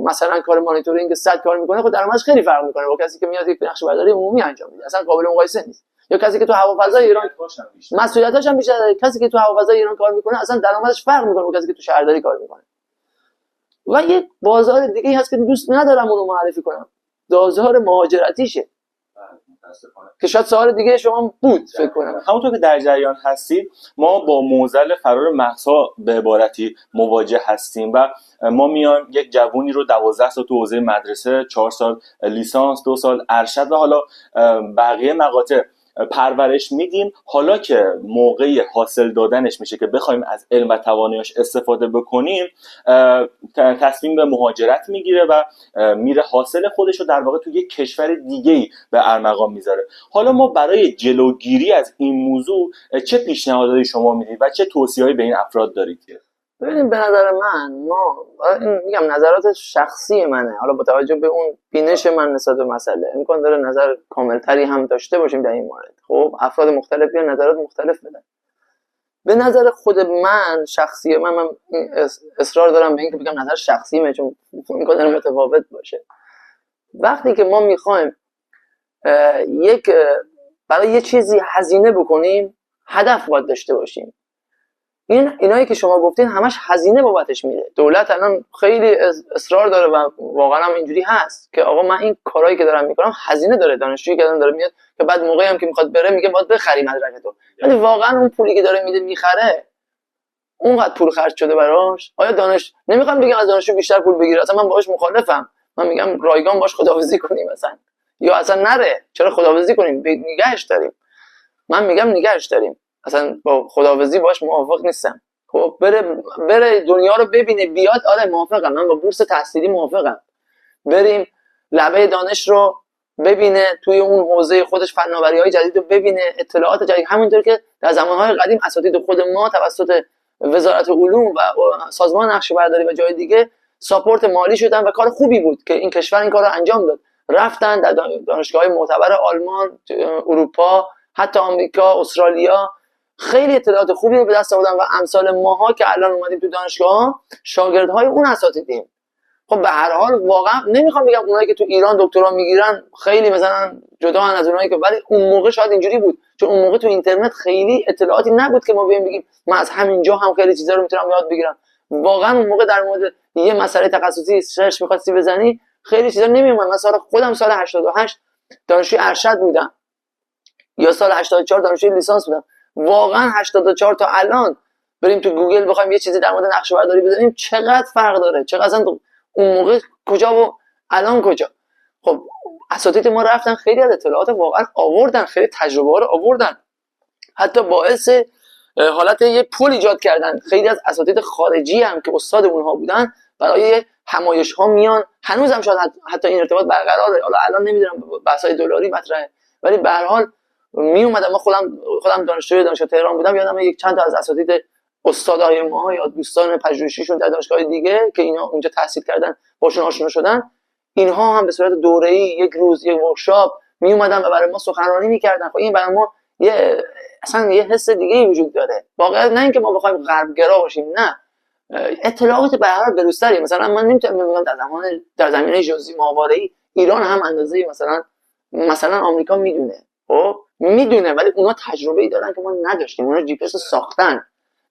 مثلا کار مانیتورینگ سد کار میکنه، خب درآمدش خیلی فرق میکنه با کسی که میاد یک نقشه برداری عمومی انجام میده، اصلا قابل مقایسه نیست. یا کسی که تو هوافضای ایران مسئولیتاش هم بیشتره، کسی که تو هوافضای ایران کار میکنه اصلا درآمدش فرق میکنه با کسی که تو شهرداری کار میکنه. و یک بازار دیگه ای هست که دوست ندارم اون رو معرفی کنم، بازار مهاجرتیشه که شاید سوال دیگه شما بود فکر کنم. همونطور که در جریان هستید ما با معضل فرار مغزها به عبارتی مواجه هستیم و ما میایم یک جوونی رو 12 سال تو حوزه مدرسه، 4 سال لیسانس، 2 سال ارشد و حالا بقیه مقاطع پرورش میدیم. حالا که موقع حاصل دادنش میشه که بخوایم از علم و تواناییش استفاده بکنیم، تصمیم به مهاجرت میگیره و میره حاصل خودش رو در واقع تو یک کشور دیگه‌ای به ارمغان میذاره. حالا ما برای جلوگیری از این موضوع چه پیشنهاداتی شما میدید و چه توصیه‌ای به این افراد دارید؟ ببینید به نظر ما میگم نظرات شخصی منه، حالا با توجه به اون بینش من نسبت به مسئله امکان داره نظر کاملتری هم داشته باشیم در این مورد. خب افراد مختلفی نظرات مختلف بدن. به نظر خود من شخصی من اصرار دارم به اینکه بگم نظر شخصیمه، چون امکان داره متفاوت باشه. وقتی که ما میخوایم برای یه چیزی هزینه بکنیم، هدف باید داشته باشیم. اینایی که شما گفتین همش هزینه بابتش میره. دولت الان خیلی اصرار داره و واقعا هم اینجوری هست که آقا من این کارهایی که دارم میکنم هزینه داره. دانشجویی که داره میاد که بعد موقعی هم که میخواد بره میگه باید بخری مدرک تو، ولی واقعا اون پولی که داره میده میخره اونقدر پول خرج شده براش؟ آیا نمیخوام بگم از دانشجو بیشتر پول بگیره، اصلا من باهاش مخالفم. من میگم رایگان باش خداحافظی کنیم مثلا، یا اصلا نره. چرا خداحافظی کنیم؟ نگهش داریم. من میگم نگهش داریم، اصلا با خداحافظی باش موافق نیستم. خب بره دنیا رو ببینه بیاد. آره موافقم، من با بورس تحصیلی موافقم. بریم لبه دانش رو ببینه، توی اون حوزه خودش فناوری‌های جدید رو ببینه، اطلاعات جدید، همونطور که در زمانهای قدیم اساتید خود ما توسط وزارت علوم و سازمان نقشه‌برداری و جای دیگه ساپورت مالی شدن و کار خوبی بود که این کشور این کار رو انجام داد. رفتن در دانشگاه‌های معتبر آلمان، اروپا، حتی آمریکا، استرالیا، خیلی اطلاعات خوبی رو به دست آوردن و امثال ماها که الان اومدیم تو دانشگاه شاگردهای اون اساتیدیم. خب به هر حال واقعا نمیخوام بگم اونایی که تو ایران دکترا میگیرن خیلی مثلا جدا از اونایی که، ولی اون موقع شاید اینجوری بود چون اون موقع تو اینترنت خیلی اطلاعاتی نبود که ما بگیم من از همینجا هم خیلی چیزا رو میتونم یاد بگیرم. واقعا اون موقع در مورد یه مسئله تخصصی سرچ می‌خواستی بزنی خیلی چیزا نمیومد. مثلا خودم سال 88 دانشجوی ارشد بودم یا سال 84 دانشجوی لیسانس بودم. واقعا 84 تا الان بریم تو گوگل بخوایم یه چیزی در مورد نقشه‌برداری بزنیم چقدر فرق داره، چقدر اصلا اون موقع کجا و الان کجا. خب اساتید ما رفتن خیلی از اطلاعات واقعا آوردن، خیلی تجربه رو آوردن، حتی باعث حالت یه پول ایجاد کردن. خیلی از اساتید خارجی هم که استاد اونها بودن برای همایش ها میان، هنوزم شاید حتی این ارتباط برقراره. حالا الان نمیدونم بحث‌های دلاری مطرحه، ولی به هر حال می اومدم. من خودم دانشجوی دانشگاه تهران بودم، یادم یک چند تا از اساتید استادای ما یا دوستان پژوهشیشون در دانشگاه دیگه که اینا اونجا تحصیل کردن باشون آشنا شدن، اینها هم به صورت دوره‌ای یک روز یک ورکشاپ می اومدن و برای ما سخنرانی می‌کردن. خب این برای ما اصلا یه حس دیگه‌ای وجود داره. واقعا نه اینکه ما بخوایم غربگرا باشیم، نه، اطلاعات به هر حال بروزتری. مثلا من نمیتونم بگم در زمینه ژئودزی ماهواره‌ای ایران هم اندازه مثلا آمریکا میدونه. خب میدونه، ولی اونا تجربه‌ای دارن که ما نداشتیم. اونا جی پی اس ساختن.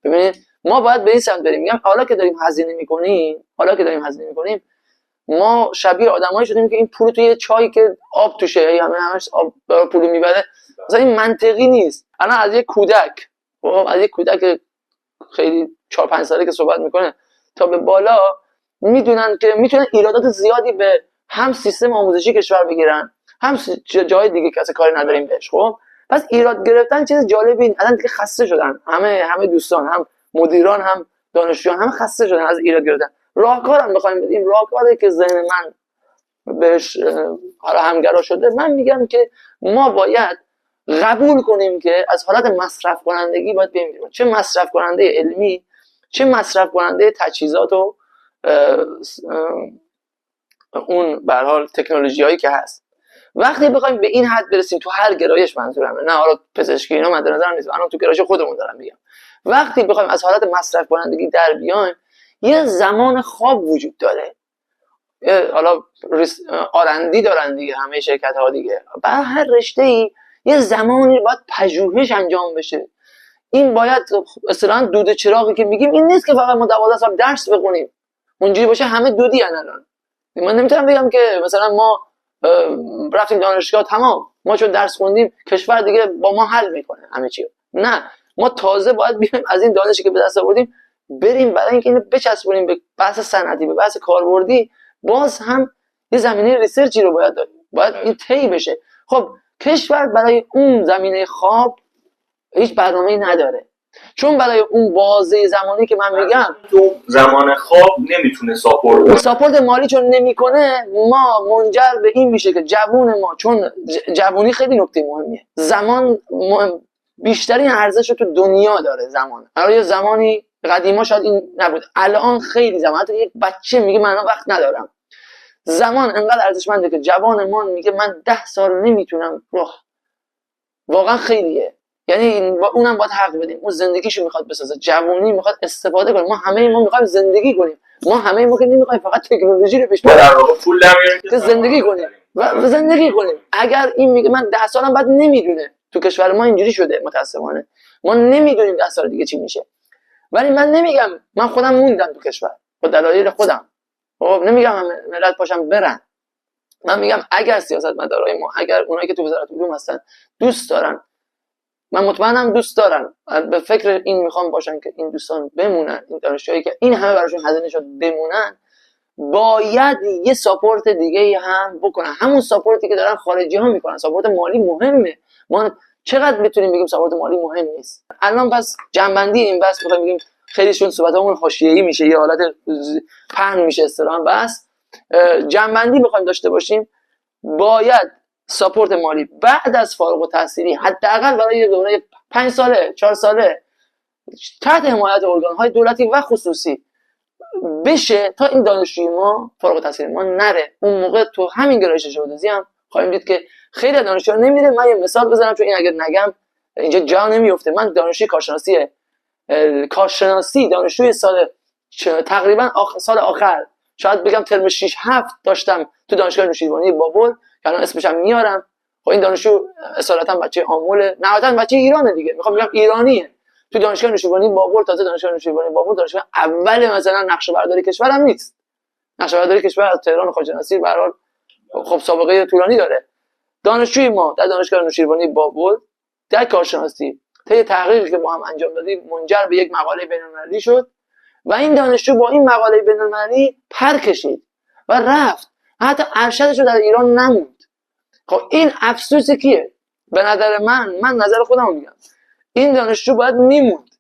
ببینید ما باید به این سمت بریم. میگم حالا که داریم هزینه می‌کنیم ما شبیه آدمایی شدیم که این پول توی چای که آب توشه، همش آب پول میبره. مثلا این منطقی نیست. الان از یک کودک خیلی 4-5 ساله که صحبت میکنه تا به بالا میدونن که میتونن ایرادات زیادی به هم سیستم آموزشی کشور بگیرن، هم جای دیگه که اصلا کاری نداریم بهش. خب پس ایراد گرفتن چیز جالبی نیست. الان دیگه خسته شدن همه دوستان، هم مدیران هم دانشجویان، همه خسته شدن از ایراد گرفتن. راهکارم بخوایم بدیم، راهکاری که ذهن من بهش حالا همگرا شده، من میگم که ما باید قبول کنیم که از حالت مصرف کنندگی باید بریم، چه مصرف کننده علمی، چه مصرف کننده تجهیزات و اون به هر حال تکنولوژیایی که هست. وقتی بخوایم به این حد برسیم تو هر گرایش، منظورمه نه حالا پزشکی اینا مد نظر نیست، الان تو گرایش خودمون دارم میگم، وقتی بخوایم از حالت مصرف کنندگی در بیایم، یه زمان خواب وجود داره. حالا آرندی دارن دیگه همه شرکت ها دیگه، برای هر رشته‌ای یه زمانی باید پژوهش انجام بشه. این باید اصلا دود چراغی که میگیم این نیست که فقط ما 12 سال درس بخونیم اونجوری باشه همه دودی الان. من نمیتونم بگم که مثلا ما رفتیم دانشگاه تمام ما چون درس خوندیم کشور دیگه با ما حل میکنه همه چی. نه، ما تازه باید بیایم از این دانشی که به دست آوردیم بریم برای اینکه اینو بچسبونیم به بحث صنعتی، به بحث کاربردی. باز هم یه زمینه ریسرچی رو باید داریم، باید این طی بشه. خب کشور برای اون زمینه خواب هیچ برنامه‌ای نداره، چون برای اون بازه زمانی که من میگم تو زمان خواب نمیتونه ساپورت مالی چون نمیکنه، ما منجر به این میشه که جوون ما، چون جوونی خیلی نکته مهمیه، زمان بیشترین ارزش رو تو دنیا داره. زمان یه زمانی قدیما شاید این نبود، الان خیلی زمان، حتی یک بچه میگه من وقت ندارم. زمان انقدر ارزشمنده که جوان ما میگه من 10 سال نمیتونم واقعا خیلیه. یعنی اونم باید حق بدیم، اون زندگیشو میخواد بسازه، جوانی میخواد استفاده کنه. ما میخوایم زندگی کنیم، ما که نمیخوایم فقط تکنولوژی رو پیش ببریم، پول که زندگی کنیم و زندگی کنیم. اگر این میگه من 10 سالم بعد نمیدونه، تو کشور ما اینجوری شده متاسفانه، ما نمیدونیم 10 سال دیگه چی میشه. ولی من نمیگم من خودم موندم تو کشور با دلایل خودم. خب نمیگم ملت پاشم برن. من میگم اگر سیاستمدارای ما، اگر اونایی که تو وزارت علوم هستن دوست دارن، من مطمئنم دوست دارن، به فکر این میخوام باشن که این دوستان بمونن، این دانشجوهایی که این همه براشون هزینه شد بمونن، باید یه ساپورت دیگه هم بکنن، همون ساپورتی که دارن خارجی ها میکنن. ساپورت مالی مهمه. ما چقدر میتونیم بگیم ساپورت مالی مهم نیست؟ الان بس جنبندی این بس میخوایم بگیم خیلیشون صحبتامون حاشیه‌ای میشه، یه حالت پهن میشه اصطلاحاً. بس جنبندی میخوایم داشته باشیم، باید ساپورت مالی بعد از فارغ التحصیلی حداقل برای یه دوره 5 ساله 4 ساله تحت حمایت ارگان‌های دولتی و خصوصی بشه تا این دانشجوی ما فارغ التحصیلی ما نره. اون موقع تو همین گرایش ژئودزی هم خواهیم دید که خیلی دانشجو نمیره. من یه مثال بزنم چون این اگر نگم اینجا جا نمیفته. من دانشجوی کارشناسی دانشجوی سال تقریبا سال آخر، شاید بگم ترم 6 7 داشتم تو دانشگاه نوشیروانی بابل که الان اسمش هم میارم. خب این دانشجو اصالتا بچه آموله، نهایتا بچه ایرانه دیگه، میخوام بگم ایرانیه. تو دانشگاه نوشیروانی بابل، تازه دانشگاه نوشیروانی بابل دانشگاه اول مثلا نقشه برداری کشور هم نیست. نقشه برداری کشور از تهران خواجه‌نصیر به هر حال خب سابقه طولانی داره. دانشجوی ما در دانشگاه نوشیروانی بابل در کارشناسی طی تحقیقی که با هم انجام دادیم منجر به یک مقاله بین‌المللی شد و این دانشجو با این مقاله بین‌المللی پر کشید و رفت، حتی ارشدش رو در ایران نموند. خب این افسوس کیه؟ به نظر من نظر خودم میگم این دانشجو باید میموند،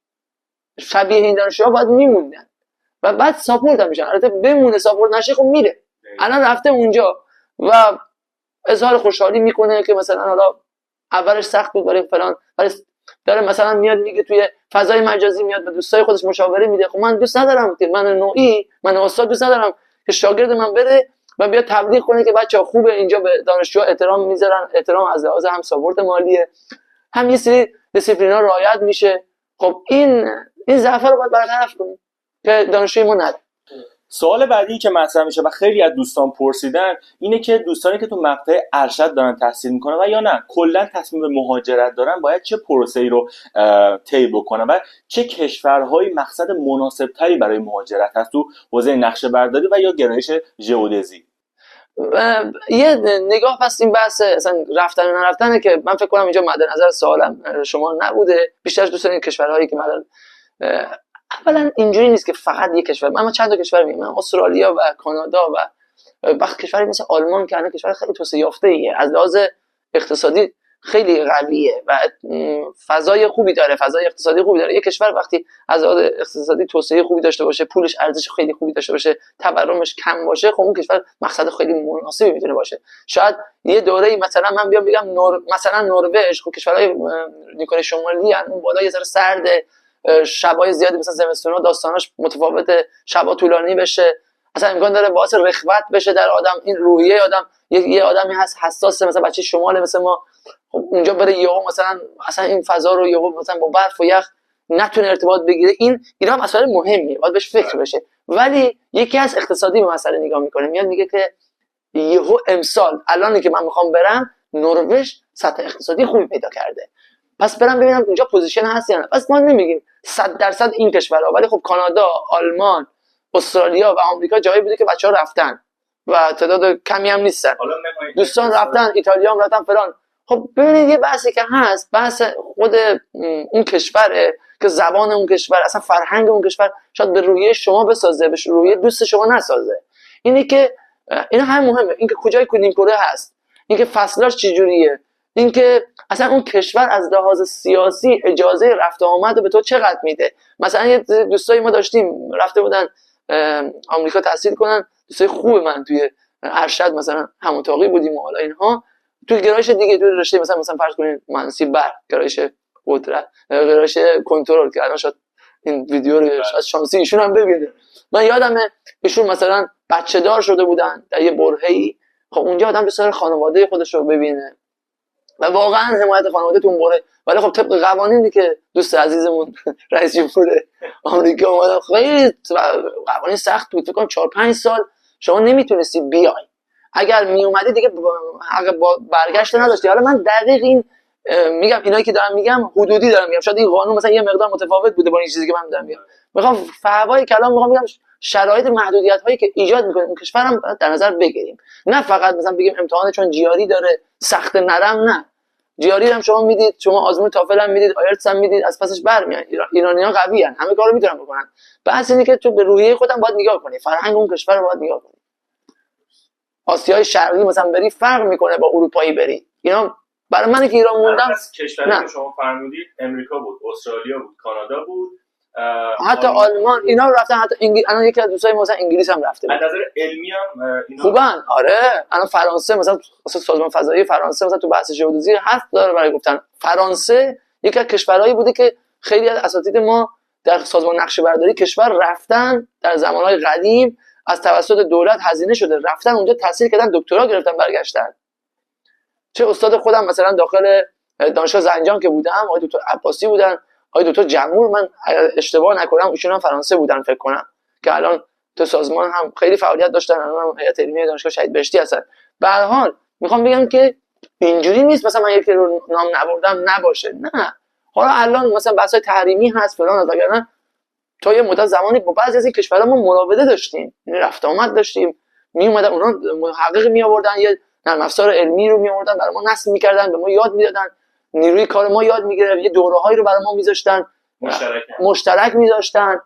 شبیه این دانشجوها باید میموندن و بعد ساپورت هم میشن. البته بمونه ساپورت نشه خب میره. الان رفته اونجا و اظهار خوشحالی میکنه که مثلا حالا اولش سخت بود برای فلان، ولی داره مثلا میاد میگه توی فضای مجازی میاد به دوستای خودش مشاوره میده. خب من دوست ندارم که من استاد دوست ندارم که شاگرد من بره و بیاد تبلیغ کنه که بچه‌ها خوبه اینجا به دانشجو احترام میذارن، احترام از لحاظ هم ساپورت مالیه، هم یه سری دیسیپلینا رعایت میشه. خب این ضعف رو باید برطرف کنیم که دانشجوی ما نره. سوال بعدی که مطرح میشه و خیلی از دوستان پرسیدن اینه که دوستانی که تو مقطع ارشد دارن تحصیل میکنن و یا نه کلا تصمیم به مهاجرت دارن باید چه پروسه‌ای رو طی بکنن و چه کشورهایی مقصد مناسبتری برای مهاجرت هست تو حوزه نقشه برداری و یا گرایش ژئودزی. یه نگاه پس این بحث اصلا رفتن و نرفتنه که من فکر کنم اینجا مد نظر سوالم شما نبوده. بیشتر دوست دارین کشورهایی که مثلا اولا اینجوری نیست که فقط یک کشور، من چند تا کشور میگم، استرالیا و کانادا و وقت کشوری مثل آلمان که الان کشور خیلی توسعه یافته ایه، از لحاظ اقتصادی خیلی قویه و فضای خوبی داره، فضای اقتصادی خوبی داره. یک کشور وقتی از لحاظ اقتصادی توسعه خوبی داشته باشه، پولش ارزش خیلی خوبی داشته باشه، تورمش کم باشه، خب اون کشور مقصد خیلی مناسبی میتونه باشه. شاید یه دوره‌ای مثلا من بیام بگم مثلا نروژ، خب کشورهای نیمکره شمالی اون بالا یه ذره سرده، شبای زیادی مثلا زمستونا داستاناش متفاوته، شبا طولانی بشه، اصلا امکان داره باعث رخوت بشه در آدم. این روحیه آدم، یه آدمی هست حساسه مثلا بچه شماله مثل ما، خب اونجا بره یهو مثلا اصلا این فضا رو یهو مثلا با برف و یخ نتونه ارتباط بگیره. اینا هم مسائل مهمیه، باید بهش فکر بشه. ولی یکی از اقتصادی به مسئله نگاه میکنه، میاد میگه که یهو امسال الانی که من میخوام برم نروژ سطح اقتصادی خوبی پیدا کرده، پس برم ببینم اونجا پوزیشن هست یا نه. پس ما نمیگیم 100% این کشورها، ولی خب کانادا، آلمان، استرالیا و آمریکا جایی بوده که بچه‌ها رفتن و تعداد کمی هم نیستن، دوستان رفتن، ایتالیا هم رفتن فلان. خب ببینید یه بحثی که هست، بحث خود اون کشوره که زبان اون کشور، اصلا فرهنگ اون کشور شاید به رویه شما بسازه، به رویه دوست شما نسازه. اینی که اینا هم مهمه، اینکه کجای کدوم کره هست، اینکه فصلاش چجوریه، اینکه اصلا اون کشور از لحاظ سیاسی اجازه رفت و آمد به تو چقدر میده. مثلا یه دوستای ما داشتیم رفته بودن آمریکا تحصیل کنن، دوستای خوب من توی ارشد مثلا هم اتاقی بودیم و حالا اینها توی گرایش دیگه، توی رشته مثلا فرض کنید مهندسی برق، گرایش قدرت، گرایش کنترل که الان شاید این ویدیو رو شاید شانسی ایشون هم ببینه. من یادمه ایشون مثلا بچه دار شده بودن در یه برهه‌ای، خب اونجا آدم دوست داره خانواده خودش رو ببینه و واقعا حمایت خانواده تو اون بره، ولی خب طبق قوانینی که دوست عزیزمون رئیس جمهور آمریکا اومدن خیلی قوانین سخت بود. فکر کنم 4-5 سال شما نمیتونستی بیای، اگر می اومدی دیگه حق برگشت نداشتی. حالا من دقیق این میگم اینایی که دارم میگم حدودی دارم میگم، شاید این قانون مثلا یه مقدار متفاوت بوده با این چیزی که من دارم میگم. میخوام فوای کلام میخوام بگم شرایط محدودیت هایی که ایجاد میکنه اون کشورم در نظر بگیریم، نه فقط مثلا بگیم امتحان چون جیاری داره سخت نرم، نه جیاری هم شما میدید، شما آزمون تافل هم میدید، آیلتس هم میدید، از پسش برمیان. ایرانیان قوی ان، همه کارو میتونن بکنن. بحث اینه که تو به روحیه خودم باید نگاه کنی، فرهنگ اون کشور رو باید نگاه کنی. آسیای شرقی مثلا بری فرق میکنه با اروپایی بری. اینا برای من که ایران موندم، کشوری که شما فرمودید امریکا بود، استرالیا بود، کانادا بود، حتی آلمان اینا رفتن، حتی الان یکی از دوستای ما مثلا انگلیس هم رفته. از نظر علمی هم اینا خوبن. آره الان فرانسه مثلا سازمان فضایی فرانسه مثلا تو بحث ژئودزی حرف داره برای گفتن. فرانسه یکی از کشورهایی بوده که خیلی از اساتید ما در سازمان نقشه برداری کشور رفتن در زمانهای قدیم، از توسط دولت هزینه شده رفتن اونجا تحصیل کردن، دکترا گرفتن برگشتن. چه استاد خودم مثلا داخل دانشگاه زنجان که بودم آقای دکتر عباسی بودن، آقای دکتر جمهور، من اشتباه نکنم ایشون هم فرانسه بودن فکر کنم، که الان تو سازمان هم خیلی فعالیت داشتن، الان هیئت علمی دانشگاه شهید بهشتی هستن. به هر حال میخوام بگم که اینجوری نیست مثلا من یکی رو نام نبردم نباشه، نه. حالا الان مثلا بحث‌های تحریمی هست فلان، وگرنه تا یه مدت زمانی با بعضی از این کشورها ما مراوده داشتیم، یعنی رفت آمد داشتیم، می اومدن اونا محقق می آوردن، یه نرم افزار علمی رو می آوردن برای ما نصب می‌کردن، به ما یاد میدادن، نیروی کار ما یاد می‌گرفت، یه دوره‌هایی رو برای ما می‌ذاشتن مشترک می‌ذاشتن.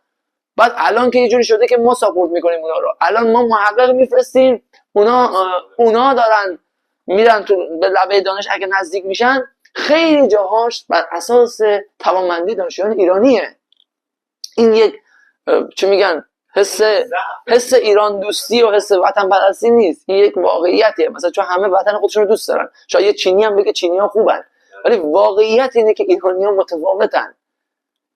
بعد الان که یه جوری شده که ما ساپورت می‌کنیم اونا رو، الان ما محقق می‌فرستیم، اونا دارن میرن تو به لبه دانش اگه نزدیک میشن، خیلی جاهاش بر اساس توانمندی دانشجویان ایرانیه. این یک چه میگن حس ایران دوستی و حس وطن پرستی نیست، این یک واقعیتیه. مثلا چون همه وطن خودشون رو دوست دارن، شاید یه چینی هم بگه چینی‌ها خوبن، ولی واقعیت اینه که ایرانی‌ها متفاوتن.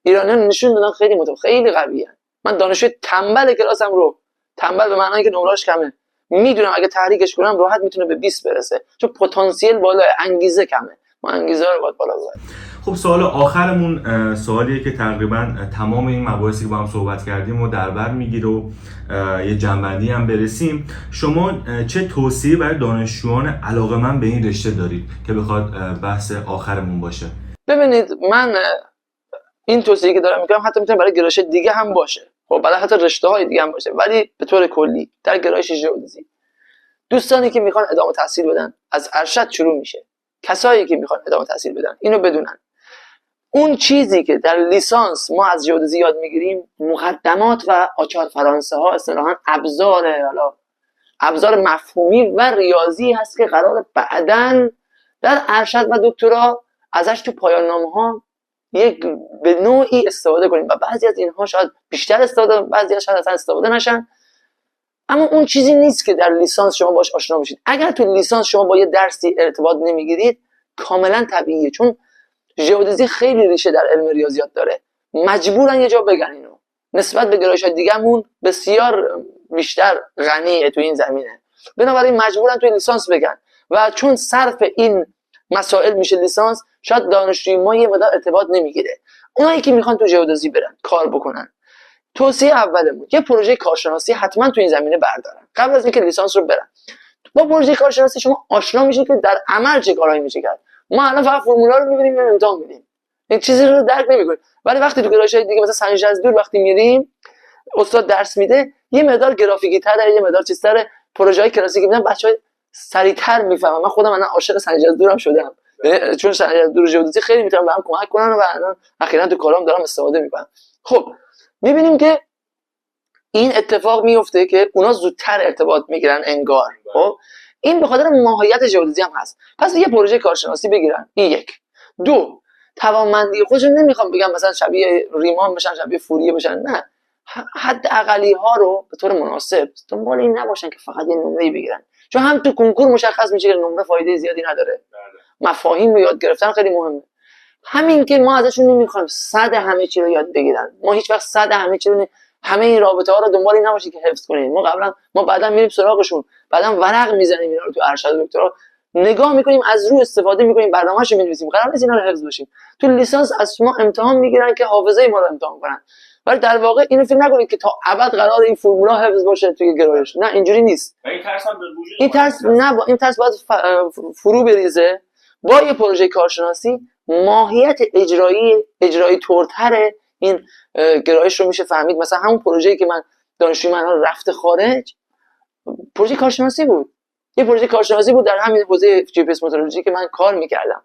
ایرانی‌ها نشون دادن خیلی خیلی قویه. من دانشجوی تنبل کلاسم رو، تنبل به معنای که نمره‌اش کمه، میدونم اگه تحریکش کنم راحت میتونه به 20 برسه، چون پتانسیل بالاه، انگیزه کمه. ما انگیزه رو باید بالا ببریم. خب سوال آخرمون سوالیه که تقریبا تمام این مباحثی که با هم صحبت کردیم و در بر میگیره و یه جنبندی هم برسیم. شما چه توصیه برای دانشجویان علاقه‌مند به این رشته دارید که بخواد بحث آخرمون باشه؟ ببینید من این توصیه که دارم میکنم حتی میتونه برای گرایش دیگه هم باشه، خب برای حتی رشته‌های دیگه هم باشه، ولی به طور کلی در گرایش ژئودزی دوستانی که میخوان ادامه تحصیل بدن از ارشد شروع میشه. کسایی که میخوان ادامه تحصیل بدن اینو بدونن اون چیزی که در لیسانس ما از ژئودزی یاد میگیریم مقدمات و آچار فرانسه ها، اصطلاحاً ابزار مفهومی و ریاضی هست که قرار بعداً در ارشد و دکترا ازش تو پایان نامه‌ها یک به نوعی استفاده کنیم و بعضی از اینها شاید بیشتر استفاده، بعضی شاید اصلا استفاده نشن. اما اون چیزی نیست که در لیسانس شما باش آشنا بشید. اگر تو لیسانس شما با یه درسی ارتباط نمیگیرید کاملا طبیعیه، چون ژئودزی خیلی ریشه در علم ریاضیات داره، مجبورن یه جا بگن اینو. نسبت به گرایش‌های دیگه‌مون بسیار بیشتر غنیه تو این زمینه، بنابراین مجبورن توی لیسانس بگن و چون صرف این مسائل میشه لیسانس، شاید دانشجوی ما یه مقدار ارتباط نمیگیره. اونایی که میخوان تو ژئودزی برن کار بکنن، توصیه اولمون یه پروژه کارشناسی حتما تو این زمینه بردارن قبل از اینکه لیسانس رو برن. با پروژه کارشناسی شما آشنا میشید که در عمل چه کارهایی میشه کرد. ما الان فقط فرمولا رو میبینیم و امتحان میدیم، این چیزی رو درک نمیکنیم، ولی وقتی تو گرایش‌های دیگه مثلا سنجش از دور وقتی میریم استاد درس میده یه مقدار گرافیکی تر، یه مقدار چیزتر، پروژه‌های کلاسیکی میدن بچه‌ها سریعتر میفهمن. من خودم الان عاشق سنجش از دورم شدم، چون سنجش از دور ژئودزی خیلی میتونن بهم کمک کنن و الان اخیراً تو کارام دارم استفاده میکنم. خب میبینیم که این اتفاق میفته که اونا زودتر ارتباط میگیرن انگار. خب این به خاطر ماهیت ژئودزی هم هست. پس یه پروژه کارشناسی بگیرن. این یک. دو، توانمندی خودشون نمیخوام بگم مثلا شبیه ریمان بشن، شبیه فوریه بشن، نه، حد اقلی ها رو به طور مناسب دنبال این نباشن که فقط یه نمره بگیرن، چون هم تو کنکور مشخص میشه که نمره فایده زیادی نداره. مفاهیم رو یاد گرفتن خیلی مهمه. همین که ما ازشون نمیخوایم 100 همه چی رو یاد بگیرن، ما هیچ وقت 100 همه چی رو همه این رابطه ها رو دنبال این نباشید که حفظ کنید. ما بعدا میریم سراغشون، بعدا ورق میزنیم اینا رو تو ارشد و دکترا نگاه میکنیم، از رو استفاده میکنیم، برنامه‌شو می‌نویسیم. قرار نیست اینا رو حفظ باشیم. تو لیسانس از شما امتحان میگیرن که حافظه ما رو امتحان کنن، ولی در واقع اینو فکر نکنید که تا ابد قرار این فرمولا حفظ باشه توی گرایش. نه، اینجوری نیست. این ترس هم به وجود این ترس باید فرو بریزه با یه پروژه کارشناسی ماهیت اجرایی طورتر این گرایش رو میشه فهمید. مثلا همون پروژه‌ای که من دانشجوی من رفته خارج، پروژه کارشناسی بود، یه پروژه کارشناسی بود در همین حوزه جی پی اس مترولوژی که من کار میکردم.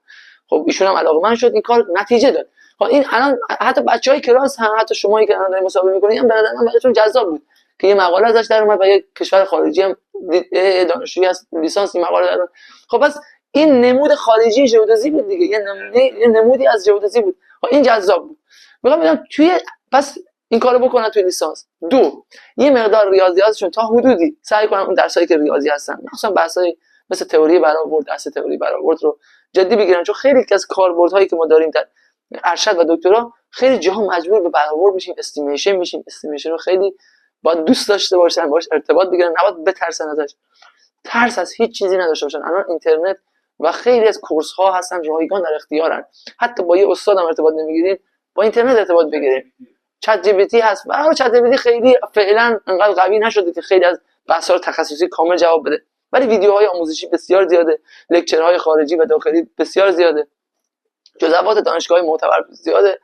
خب ایشون هم علاقه‌مند شد، این کار نتیجه داد. خب این الان حتی بچهای کلاس هم، حتی شمایی که الان مسابقه می‌کنید هم به نظر من براتون جذاب بود که یه مقاله ازش در اومد و یه کشور خارجی هم دانشجویی از لیسانس این مقاله در. خب پس این نمود خارجی ژئودزی بود دیگه، یه نمودی از ژئودزی بود. خب این جذاب بود. میگم توی پس این کارو بکنن توی لیسانس. دو، یه مقدار ریاضیاتشون تا حدودی سعی کنن اون درسایی که ریاضی هستن، مثلا بحثای مثل تئوری برآورد، درس تئوری برآورد رو جدی بگیرن، چون خیلی از کاربردهایی که ما داریم در ارشد و دکترا خیلی جاها مجبور به برآورد میشیم، استیمیشن رو خیلی باید دوست داشته باشن، باش ارتباط بگیرن، نباید بترسن ازش. ترس از هیچ چیزی نداشته باشن. الان اینترنت و خیلی از کورس ها هستن رایگان در اختیارن، حتی با یه استاد هم ارتباط نمیگیرین، با اینترنت ارتباط بگیرید. چت جی پی تی هست، برای چت جی پی تی خیلی فعلا انقدر قوی نشده که خیلی از بحث‌ها رو تخصصی کامل جواب بده، ولی ویدیوهای آموزشی بسیار زیاده، لکچرهای خارجی و داخلی بسیار زیاده، جزئیات دانشگاهی معتبر زیاده.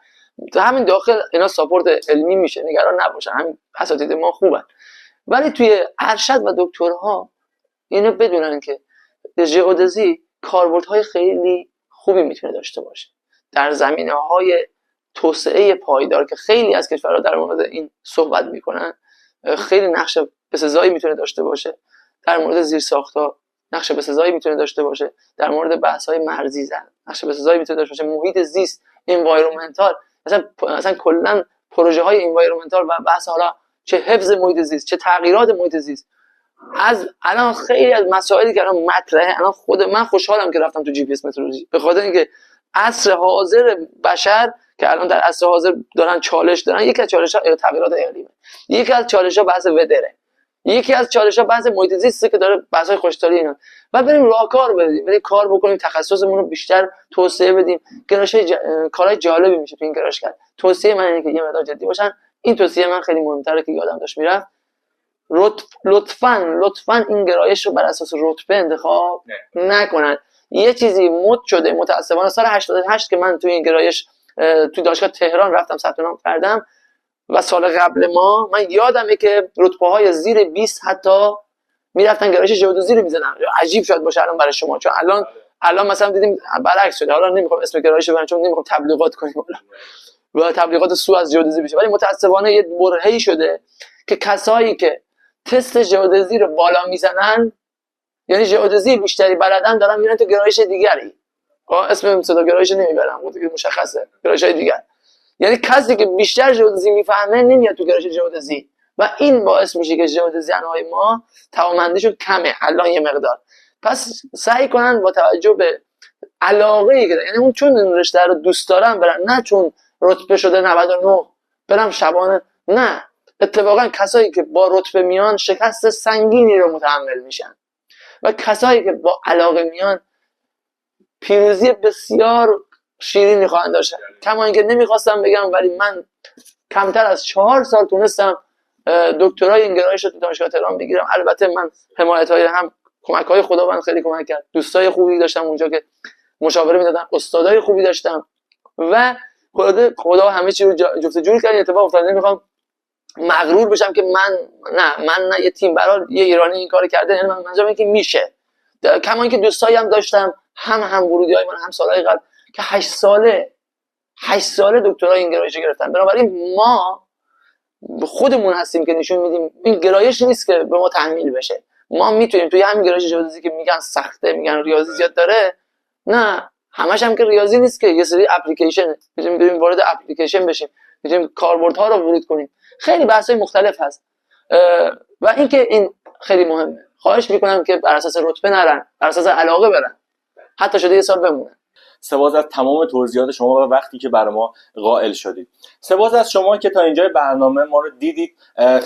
تو همین داخل اینا ساپورت علمی میشه، نگران نباشن، همین اساتید ما خوبن. ولی توی ارشد و دکترها اینو بدونن که ژئودزی کاربردهای خیلی خوبی میتونه داشته باشه در زمینه‌های توسعه پایدار که خیلی از کشورها در مورد این صحبت میکنن. خیلی نقش بسزایی میتونه داشته باشه در مورد زیرساخت‌ها، نقش بسزایی میتونه داشته باشه در مورد بحث‌های مرزی زن، نقش بسزایی میتونه داشته باشه محیط زیست، انوایرمنتال، مثلا کلا پروژه‌های انوایرمنتال و بحث حالا چه حفظ محیط زیست چه تغییرات محیط زیست. از الان خیلی از مسائلی که الان مطرحه، الان خود من خوشحالم که رفتم تو جی پی اس مترولوژی، به خاطر اینکه عصر حاضر بشر که الان در عصر حاضر دارن چالش دارن، یکی از چالش‌ها تغییرات اقلیمه، یکی از چالش‌ها بحث ودره، یکی از چالش‌ها بحث محیط زیسته که داره بحث‌های خشکسالی اینا. و بریم راهکار بدیم، بریم کار بکنیم، تخصصمون رو بیشتر توسعه بدیم. کارهای جالبی میشه تو این گرایش کرد. توصیه من اینه که یه مقدار جدی باشن. این توصیه من خیلی مهم‌تره که یادم داشت میرفت. لطفاً این گرایش رو بر اساس رتبه انتخاب نکنن. یه چیزی مد شده متأسفانه سال 88 که من تو این گرایش تو دانشگاه تهران رفتم ثبت نام کردم و سال قبل من یادمه که رتبه‌های زیر 20 حتی میرفتن گرایش ژئودزی رو می‌زدن. عجیب شاید باشه الان برای شما، چون الان مثلا دیدیم برعکس شده. حالا نمیخوام اسم گرایش ببرم چون نمیخوام تبلیغات کنیم و تبلیغات سو از ژئودزی بشه، ولی متأسفانه یه برهه‌ای شده که کسایی که تست ژئودزی رو بالا میزنن، یعنی ژئودزی بیشتری بلدن، دارن میرن تو گرایش دیگری. اسم صدا گرایش نمیبرم، خودت مشخصه، گرایش‌های دیگر. یعنی کسی که بیشتر ژئودزی میفهمه نمیاد تو گرایش ژئودزی و این باعث میشه که ژئودزی‌های ما توانمندیشون کمه الان یه مقدار. پس سعی کنن با توجه به علاقه‌ای که یعنی اون چون این رشته رو دوست دارن برن، نه چون رتبه شده 99 برم شبانه، نه. اتفاقا کسایی که با رتبه میان شکست سنگینی رو متحمل میشن و کسایی که با علاقه میان پیروزی بسیار شیرینی خواهند داشت. کما اینکه نمیخواستم بگم ولی من کمتر از 4 سال تونستم دکترای این گرایش رو تو دانشگاه تهران بگیرم. البته من حمایت‌های هم کمک‌های خداوند خیلی کمک کرد، دوستای خوبی داشتم اونجا که مشاوره میدادن، استادای خوبی داشتم و خدا همه چی رو جفت جور کرد. اتفاق افتاد. نمیخوام مغرور بشم که من نه یه تیم برای یه ایرانی این کارو کرده، یعنی من منظورم اینه که میشه. کما اینکه دوستایی هم داشتم، هم ورودیای من، هم سالهای قبل که 8 ساله دکترای این گرایش گرفتن. بنابراین ما خودمون هستیم که نشون میدیم این گرایش نیست که به ما تحمیل بشه. ما میتونیم توی همین گرایش ژئودزی که میگن سخته، میگن ریاضی زیاد داره، نه همش هم که ریاضی نیست که، یه سری اپلیکیشن میتونیم بریم وارد اپلیکیشن بشیم، میتونیم کاربردها رو ورود کنیم، خیلی بحث‌های مختلف هست و اینکه این خیلی مهمه. خواهش میکنم که بر اساس رتبه نرن، بر اساس علاقه برن، حتی شده یه سال بمونن. سپاس از تمام توضیحات شما و وقتی که برای ما قائل شدید. سپاس از شما که تا اینجای برنامه ما رو دیدید.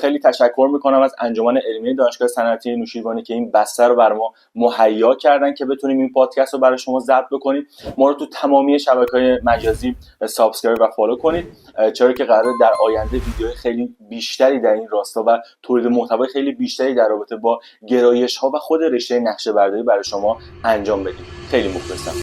خیلی تشکر میکنم از انجمن علمی دانشگاه صنعتی نوشیروانی که این بسته رو برای ما مهیا کردن که بتونیم این پادکست رو برای شما ضبط بکنیم. ما رو تو تمامی شبکه‌های مجازی سابسکرایب و فالو کنید، چرا که قراره در آینده ویدیوهای خیلی بیشتری در این راستا و تولید محتوای خیلی بیشتری در رابطه با گرایش‌ها و خود رشته نقشه‌برداری برای شما انجام بدیم. خیلی مخلصم.